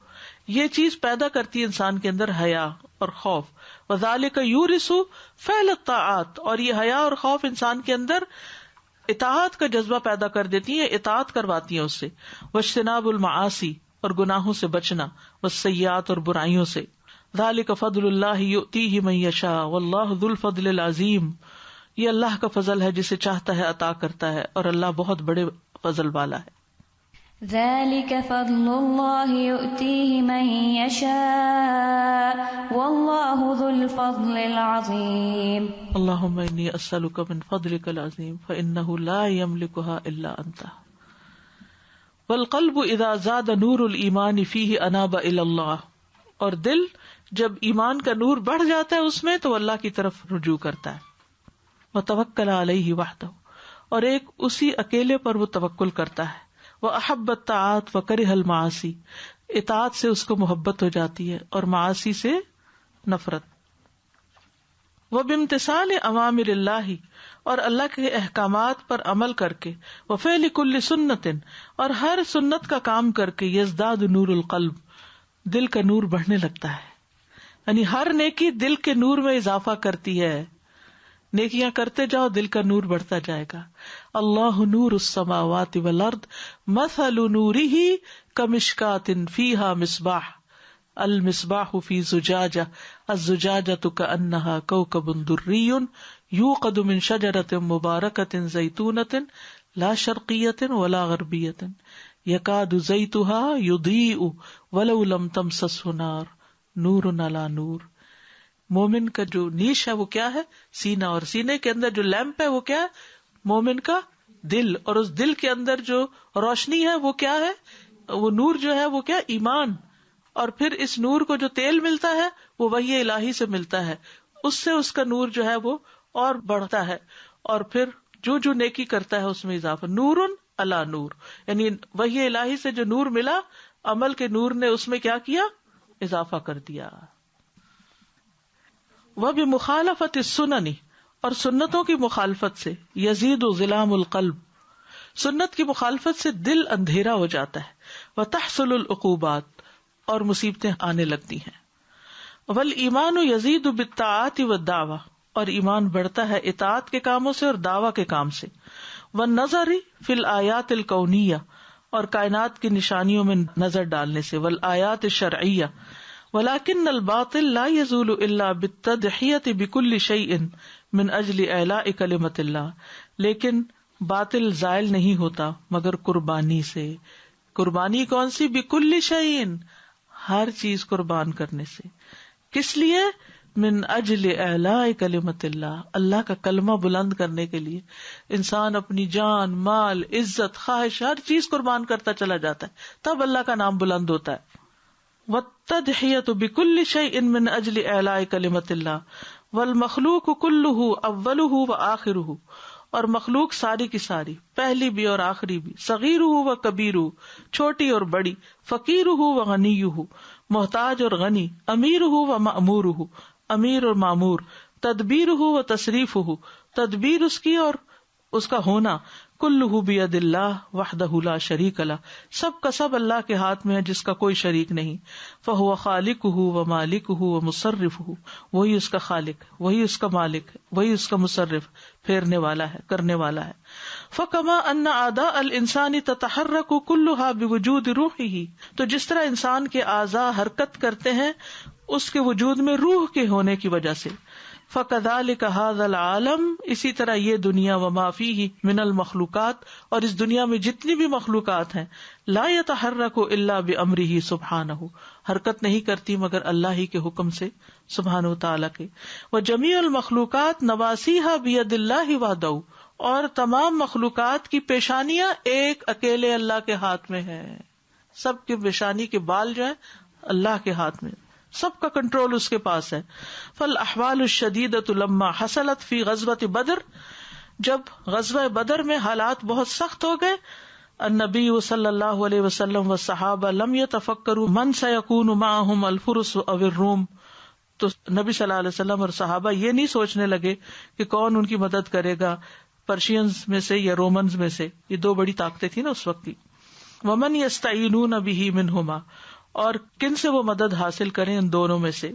یہ چیز پیدا کرتی ہے انسان کے اندر حیا اور خوف. وَذَلِكَ يُورِثُ فِعْلَ الطَّاعَاتِ, اور یہ حیا اور خوف انسان کے اندر اطاعت کا جذبہ پیدا کر دیتی ہیں, اطاعت کرواتی ہیں اس سے. وَاجْتِنَابُ الْمَعَاصِي, اور گناہوں سے بچنا. والسیئات, اور برائیوں سے. ذالک فضل اللہ یؤتیہ من یشاء واللہ ذو الفضل العظیم, یہ اللہ کا فضل ہے جسے چاہتا ہے عطا کرتا ہے, اور اللہ بہت بڑے فضل والا ہے. ذلك فضل اللہ یؤتیہ من یشاء واللہ ذو الفضل العظیم. اللہم انی اسألک من فضلک العظیم فإنہ لا یملکها الا انت. والقلب اذا زاد نور الایمان فیہ اناب الی اللہ, اور دل جب ایمان کا نور بڑھ جاتا ہے اس میں تو اللہ کی طرف رجوع کرتا ہے. وتوکل علیہ وحدہ, اور ایک اسی اکیلے پر وہ توکل کرتا ہے. وأحب الطاعات وکرہ المعاصی, اطاعت سے اس کو محبت ہو جاتی ہے اور معاصی سے نفرت. وبامتثال اوامر اللہ, اور اللہ کے احکامات پر عمل کر کے. وفعل کل سنت, اور ہر سنت کا کام کر کے. یزداد نور القلب, دل کا نور بڑھنے لگتا ہے. یعنی ہر نیکی دل کے نور میں اضافہ کرتی ہے. نیکیاں کرتے جاؤ دل کا نور بڑھتا جائے گا. اللہ نور السماوات والارض مثل نورہ کمشکات فیہا مصباح, المصباح فی زجاجہ الزجاجۃ کأنہا کوکب دری یوقد من شجرۃ مبارکۃ زیتونۃ لا شرقیۃ ولا غربیۃ یکاد زیتھا یضیء ولو لم تمسسہ نار نور علی نور. مومن کا جو نیش ہے وہ کیا ہے؟ سینہ, اور سینے کے اندر جو لیمپ ہے وہ کیا ہے؟ مومن کا دل, اور اس دل کے اندر جو روشنی ہے وہ کیا ہے؟ وہ نور جو ہے وہ کیا؟ ایمان. اور پھر اس نور کو جو تیل ملتا ہے وہ وحی الہی سے ملتا ہے, اس سے اس کا نور جو ہے وہ اور بڑھتا ہے, اور پھر جو نیکی کرتا ہے اس میں اضافہ. نور علی نور, یعنی وحی الہی سے جو نور ملا, عمل کے نور نے اس میں کیا کیا؟ اضافہ کر دیا. وبمخالفت السنن, اور سنتوں کی مخالفت سے. یزید ظلام القلب, سنت کی مخالفت سے دل اندھیرا ہو جاتا ہے. وتحصل العقوبات, اور مصیبتیں آنے لگتی ہیں. والایمان یزید بالطاعات والدعوہ, اور ایمان بڑھتا ہے اطاعت کے کاموں سے اور دعوی کے کام سے. والنظر فی الآیات الکونیہ, اور کائنات کی نشانیوں میں نظر ڈالنے سے. والآیات الشرعیہ. ولكن الباطل لا يزول الا بالتضحیۃ بكل شیء من اجل اعلاء کلمت اللہ، لیکن باطل زائل نہیں ہوتا مگر قربانی سے. قربانی کون سی؟ بکل شیء، ہر چیز قربان کرنے سے. کس لیے؟ من اجل اعلاء کلمت اللہ، اللہ کا کلمہ بلند کرنے کے لیے انسان اپنی جان، مال، عزت، خواہش، ہر چیز قربان کرتا چلا جاتا ہے، تب اللہ کا نام بلند ہوتا ہے. والتضحیۃ بکل شیء من اجل اعلاء کلمت اللہ، والمخلوق کلہ اولہ وآخرہ، اور مخلوق ساری کی ساری، پہلی بھی اور آخری بھی، صغیرہ و کبیرہ، چھوٹی اور بڑی، فقیرہ و غنیہ، محتاج اور غنی، امیرہ و مأمورہ، امیر اور معمور، تدبیرہ و تصریفہ، تدبیر اس کی اور اس کا ہونا، کلہ بید اللہ وحدہ لا شریک لہ، سب کا سب اللہ کے ہاتھ میں ہے جس کا کوئی شریک نہیں. فہو خالقہ و مالکہ و مصرفہ، وہی اس کا خالق، وہی اس کا مالک، وہی اس کا مصرف، پھیرنے والا ہے، کرنے والا ہے. فکما ان اعضاء الانسان تتحرک کلھا بوجود روحہ، تو جس طرح انسان کے اعضاء حرکت کرتے ہیں اس کے وجود میں روح کے ہونے کی وجہ سے. فَكَذَلِكَ هَذَا الْعَالَمُ، اسی طرح یہ دنیا، وَمَا فِيهِ مِنَ الْمَخْلُوقَاتِ، اور اس دنیا میں جتنی بھی مخلوقات ہیں، لَا يَتَحَرَّكُ إِلَّا بِأَمْرِهِ سُبْحَانَهُ، حرکت نہیں کرتی مگر اللہ ہی کے حکم سے سبحانہ وتعالی کے. وَجَمِيعُ الْمَخْلُوقَاتِ نَوَاصِيهَا بِيَدِ اللَّهِ وَحْدَهُ، اور تمام مخلوقات کی پیشانیاں ایک اکیلے اللہ کے ہاتھ میں ہے. سب کے پیشانی کے بال جو ہے اللہ کے ہاتھ میں، سب کا کنٹرول اس کے پاس ہے. فالاحوال الشدیدۃ لما حصلت فی غزوۃ بدر، جب غزوہ بدر میں حالات بہت سخت ہو گئے، النبی صلی اللہ علیہ وسلم والصحابہ لم يتفکروا من سیکون معهم الفرس او الروم، تو نبی صلی اللہ علیہ وسلم اور صحابہ یہ نہیں سوچنے لگے کہ کون ان کی مدد کرے گا، پرشینز میں سے یا رومنز میں سے، یہ دو بڑی طاقتیں تھیں نا اس وقت کی. ومن یستعینون به منہما، اور کن سے وہ مدد حاصل کریں ان دونوں میں سے.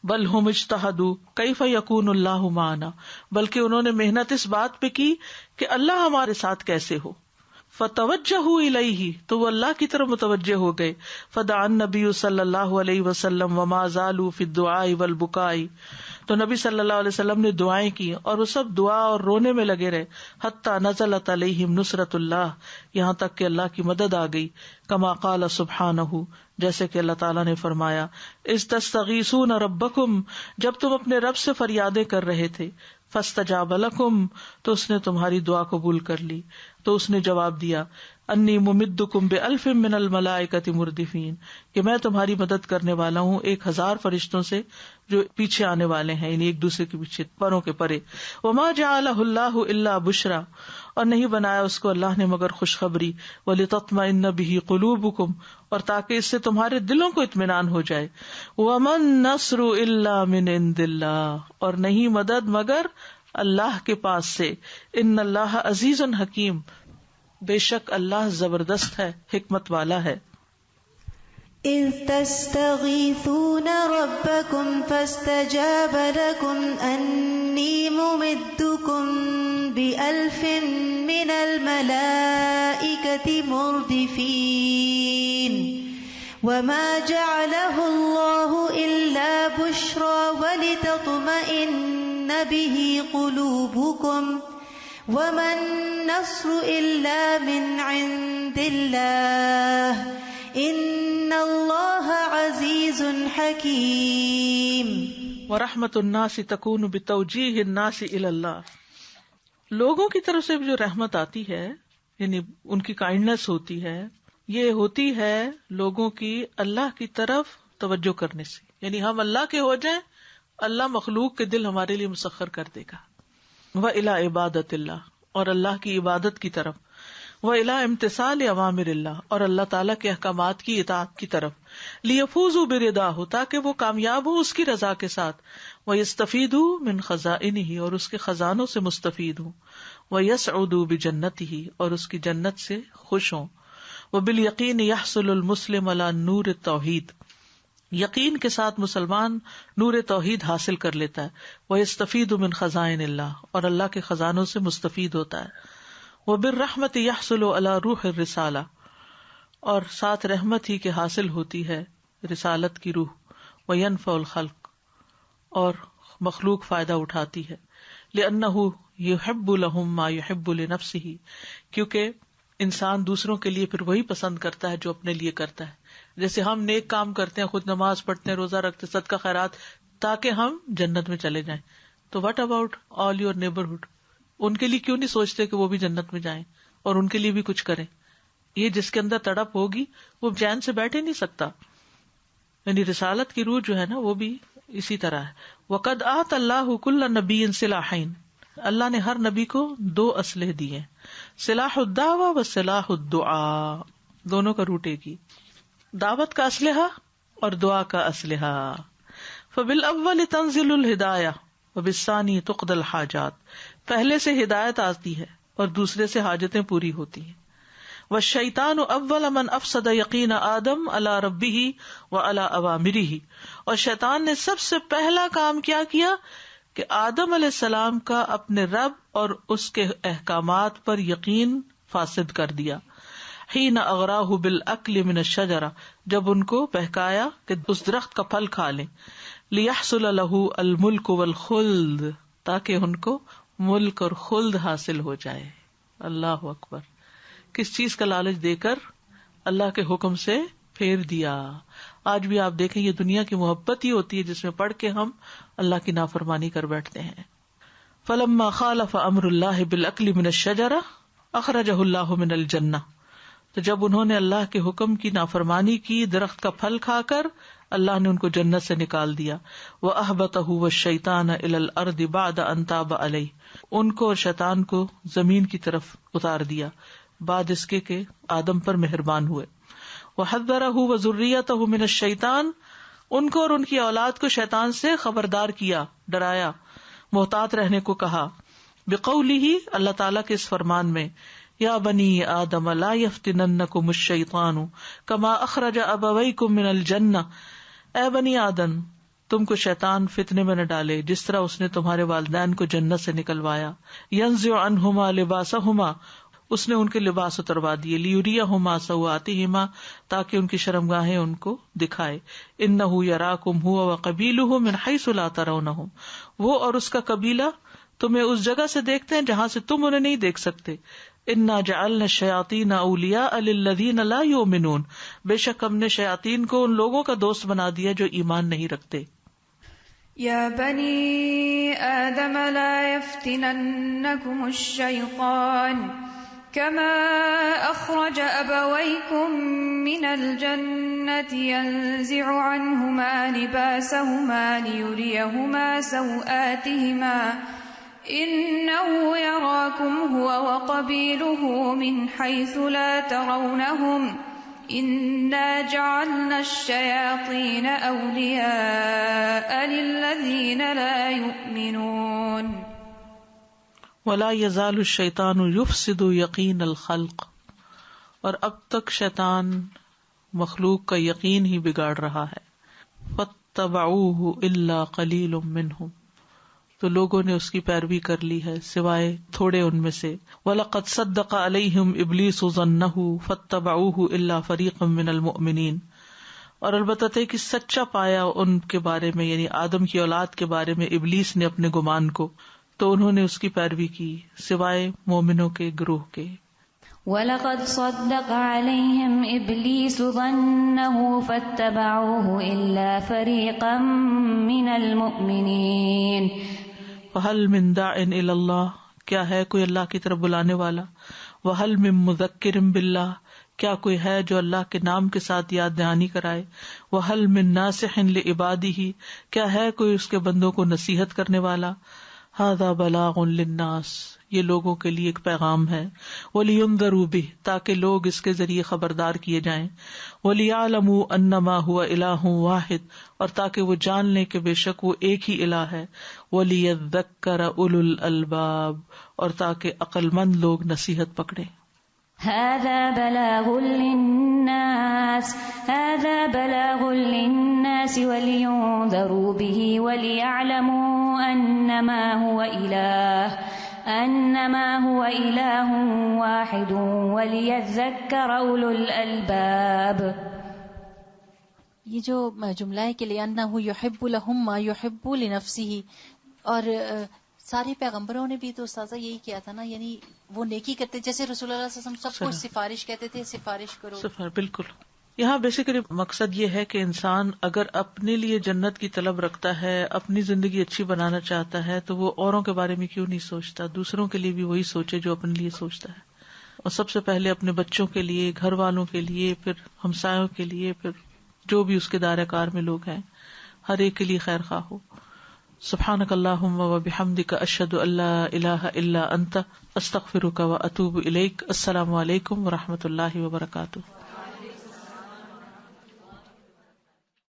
بل ہم اجتہدوا کیف یکون اللہ معنا، بلکہ انہوں نے محنت اس بات پہ کی کہ اللہ ہمارے ساتھ کیسے ہو. فتوجہوا الیہ، تو وہ اللہ کی طرف متوجہ ہو گئے. فدعا النبی صلی اللہ علیہ وسلم وما زالوا فی الدعاء والبکاء، تو نبی صلی اللہ علیہ وسلم نے دعائیں کی اور وہ سب دعا اور رونے میں لگے رہے. حتی نزلت علیہم نصرت اللہ، یہاں تک کہ اللہ کی مدد آ گئی. کما قال سبحانہ، جیسے کہ اللہ تعالیٰ نے فرمایا، اذ تستغیثون ربکم، جب تم اپنے رب سے فریادیں کر رہے تھے. فاستجاب لکم، تو اس نے تمہاری دعا قبول کر لی. تو اس نے جواب دیا، انی ممدکم بألف من الملائکۃ مردفین، کہ میں تمہاری مدد کرنے والا ہوں 1000 فرشتوں سے جو پیچھے آنے والے ہیں، یعنی ایک دوسرے کے پیچھے، پروں کے پرے. وما جعلہ اللہ الا بشرا، اور نہیں بنایا اس کو اللہ نے مگر خوشخبری. ولتطمئن بہ قلوبکم، اور تاکہ اس سے تمہارے دلوں کو اطمینان ہو جائے. ومن نصر الا من عند اللہ، اور نہیں مدد مگر اللہ کے پاس سے. ان اللہ عزیز حکیم، بے شک اللہ زبردست ہے، حکمت والا ہے. اذ تستغیثون ربکم فاستجاب لکم انی ممدکم بألف من الملائکۃ مردفین وما جعلہ اللہ الا بشرا ولتطمئن بہ قلوبکم وما النصر الا من عند اللہ ان اللہ عزیز حکیم. ورحمت الناس تکون بتوجیہ الناس الی اللہ، لوگوں کی طرف سے جو رحمت آتی ہے، یعنی ان کی کائنڈنس ہوتی ہے، یہ ہوتی ہے لوگوں کی اللہ کی طرف توجہ کرنے سے. یعنی ہم اللہ کے ہو جائیں، اللہ مخلوق کے دل ہمارے لیے مسخر کر دے گا. وَإِلَىٰ عِبَادَةِ اللَّهِ، اور اللہ کی عبادت کی طرف. وَإِلَىٰ امتثال اوامر اللہ، اور اللہ تعالیٰ کے احکامات کی اطاعت کی طرف. لِيَفُوزُوا بِرِضَاهُ، تاکہ وہ کامیاب ہو اس کی رضا کے ساتھ. وَيَسْتَفِيدُوا مِنْ خَزَائِنِهِ، اور اس کے خزانوں سے مستفید ہوں. وَيَسْعُدُوا بِجَنَّتِهِ، اور اس کی جنت سے خوش ہوں. وَبِالْيَقِينِ يَحْصُلُ الْمُسْلِمُ عَلَىٰ نُورِ التَّوْحِيدِ، یقین کے ساتھ مسلمان نور توحید حاصل کر لیتا ہے. وَيَسْتَفِيدُ مِنْ خَزَائِنِ اللَّهِ، اور اللہ کے خزانوں سے مستفید ہوتا ہے. وَبِالرَّحْمَةِ يَحْصُلُ عَلَىٰ رُوحِ الرِّسَالَةِ، اور ساتھ رحمت ہی کے حاصل ہوتی ہے رسالت کی روح. وَيَنْفَعُ الْخَلْقَ، اور مخلوق فائدہ اٹھاتی ہے. لأنه يحب لهم ما يحب لنفسه، کیونکہ انسان دوسروں کے لیے پھر وہی پسند کرتا ہے جو اپنے لیے کرتا ہے. جیسے ہم نیک کام کرتے ہیں، خود نماز پڑھتے ہیں، روزہ رکھتے ہیں، صدقہ خیرات، تاکہ ہم جنت میں چلے جائیں. تو what about all your neighbourhood? ان کے لیے کیوں نہیں سوچتے کہ وہ بھی جنت میں جائیں اور ان کے لیے بھی کچھ کریں؟ یہ جس کے اندر تڑپ ہوگی وہ چین سے بیٹھ ہی نہیں سکتا. یعنی رسالت کی روح جو ہے نا وہ بھی اسی طرح ہے. وقد آت اللہ کل نبی سلاحین، اللہ نے ہر نبی کو 2 اسلحے دیے، سلاح الدعوہ و سلاح الدعاء، دونوں کا روٹ ایک ہی، دعوت کا اسلحہ اور دعا کا اسلحہ. فبالاول تنزل الہدایہ وبالثانی تقضى الحاجات، پہلے سے ہدایت آتی ہے اور دوسرے سے حاجتیں پوری ہوتی ہیں. والشیطان اول من افسد یقین آدم علی ربہ وعلی اوامرہ، اور شیطان نے سب سے پہلا کام کیا کہ آدم علیہ السلام کا اپنے رب اور اس کے احکامات پر یقین فاسد کر دیا. حین اغراہ بالاکل من الشجرہ، جب ان کو بہکایا کہ اس درخت کا پھل کھا لیں. لیحصل له الملک والخلد، تاکہ ان کو ملک اور خلد حاصل ہو جائے. اللہ اکبر، کس چیز کا لالچ دے کر اللہ کے حکم سے پھیر دیا. آج بھی آپ دیکھیں یہ دنیا کی محبت ہی ہوتی ہے جس میں پڑھ کے ہم اللہ کی نافرمانی کر بیٹھتے ہیں. فلما خالف امر اللہ بالاکل من الشجرہ اخرجہ اللہ من الجنہ، تو جب انہوں نے اللہ کے حکم کی نافرمانی کی درخت کا پھل کھا کر، اللہ نے ان کو جنت سے نکال دیا. وَأَهْبَتَهُ وَالشَّيْطَانَ إِلَى الْأَرْضِ بَعْدَ أَن تَابَ عَلَيْهِ، ان کو اور شیطان کو زمین کی طرف اتار دیا بعد اس کے کہ آدم پر مہربان ہوئے. وَحَذَّرَهُ وَذُرِّيَّتَهُ مِنَ الشَّيْطَانِ، ان کو اور ان کی اولاد کو شیطان سے خبردار کیا، ڈرایا، محتاط رہنے کو کہا. بِقَوْلِهِ، اللہ تعالیٰ کے اس فرمان میں، یا بنی آدم لا یفتننکم الشیطان کما اخرج ابویکم من الجنہ، اے بنی آدم تم کو شیطان فتنے میں نہ ڈالے جس طرح اس نے تمہارے والدین کو جنت سے نکلوایا. ینزع عنہما لباسہما، اس نے ان کے لباس اتروا دیے. لیریہما سوآتہما، تاکہ ان کی شرمگاہیں ان کو دکھائے. انہ یراکم ہوا وقبیلہ من حیث لا ترونہم، وہ اور اس کا قبیلہ تمہیں اس جگہ سے دیکھتے ہیں جہاں سے تم انہیں نہیں دیکھ سکتے. انا جعلنا الشیاطین اولیاء للذین لا یؤمنون، بے شک ہم نے شیاطین کو ان لوگوں کا دوست بنا دیا جو ایمان نہیں رکھتے. یا بنی آدم لا یفتننکم الشیطان کما اخرج ابویکم من الجنة ینزع عنہما لباسہما لیریہما سوآتہما انه يراكم هو وقبيله من حيث لا ترونهم انا جعلنا الشياطين اولياء للذين لا يؤمنون. ولا يزال الشيطان يفسد يقين الخلق، اور اب تک شیطان مخلوق کا یقین ہی بگاڑ رہا ہے. فاتبعوه الا قليل منهم، تو لوگوں نے اس کی پیروی کر لی ہے سوائے تھوڑے ان میں سے. وَلَقَدْ صَدَّقَ عَلَيْهِمْ إِبْلِيسُ ظَنَّهُ فَاتَّبَعُوهُ إِلَّا فَرِيقًا مِّنَ الْمُؤْمِنِينَ، اور البتہ کہ سچا پایا ان کے بارے میں، یعنی آدم کی اولاد کے بارے میں ابلیس نے اپنے گمان کو، تو انہوں نے اس کی پیروی کی سوائے مومنوں کے گروہ کے. وَلَقَدْ صَدَّقَ عَلَيْهِمْ إِبْلِيسُ ظَنَّهُ فَاتَّبَعُوهُ إِلَّا فَرِيقًا مِّنَ الْمُؤْمِنِينَ. وَهَلْ مِن دَاعٍ إِلَى اللَّهِ، کیا ہے کوئی اللہ کی طرف بلانے والا. وَهَلْ مِن مُذَكِّرٍ بِاللَّهِ، کیا کوئی ہے جو اللہ کے نام کے ساتھ یاد دہانی کرائے. وَهَلْ مِن نَاصِحٍ لِعِبَادِهِ، کیا ہے کوئی اس کے بندوں کو نصیحت کرنے والا. هَذَا بَلَاغٌ لِلنَّاسِ، یہ لوگوں کے لیے ایک پیغام ہے. وَلِيُنذَرُوا بِهِ، تاکہ لوگ اس کے ذریعے خبردار کیے جائیں. وَلِيَعْلَمُوا أَنَّمَا هُوَ إِلَٰهٌ وَاحِدٌ، اور تاکہ وہ جان لیں کہ بے شک وہ ایک ہی الہ ہے. وَلِيَذَّكَّرَ أُولُو الْأَلْبَابِ، اور تاکہ عقل مند لوگ نصیحت پکڑیں. هذا بلاغ للناس ولينذروا به وليعلموا أنما هو إله واحد وليذكر أولو الألباب. یہ جو جملہ ہے کہ لِأَنَّهُ يُحِبُّ لَهُم مَّا يُحِبُّ لِنَفْسِهِ، اور سارے پیغمبروں نے بھی تو استاذہ یہی کیا تھا نا، یعنی وہ نیکی کرتے، جیسے رسول اللہ صلی اللہ علیہ وسلم سب کو سفارش کہتے تھے، سفارش کرو. بالکل. یہاں بیسیکلی مقصد یہ ہے کہ انسان اگر اپنے لیے جنت کی طلب رکھتا ہے، اپنی زندگی اچھی بنانا چاہتا ہے، تو وہ اوروں کے بارے میں کیوں نہیں سوچتا، دوسروں کے لیے بھی وہی سوچے جو اپنے لیے سوچتا ہے. اور سب سے پہلے اپنے بچوں کے لیے، گھر والوں کے لیے، پھر ہمسایوں کے لیے، پھر جو بھی اس کے دائرہ کار میں لوگ ہیں، ہر ایک کے لیے خیر خواہ ہو. سبحانک اللہم و بحمدک، اشہد ان لا الہ الا انت، استغفرک و اتوب الیک. السلام علیکم و رحمۃ اللہ وبرکاتہ.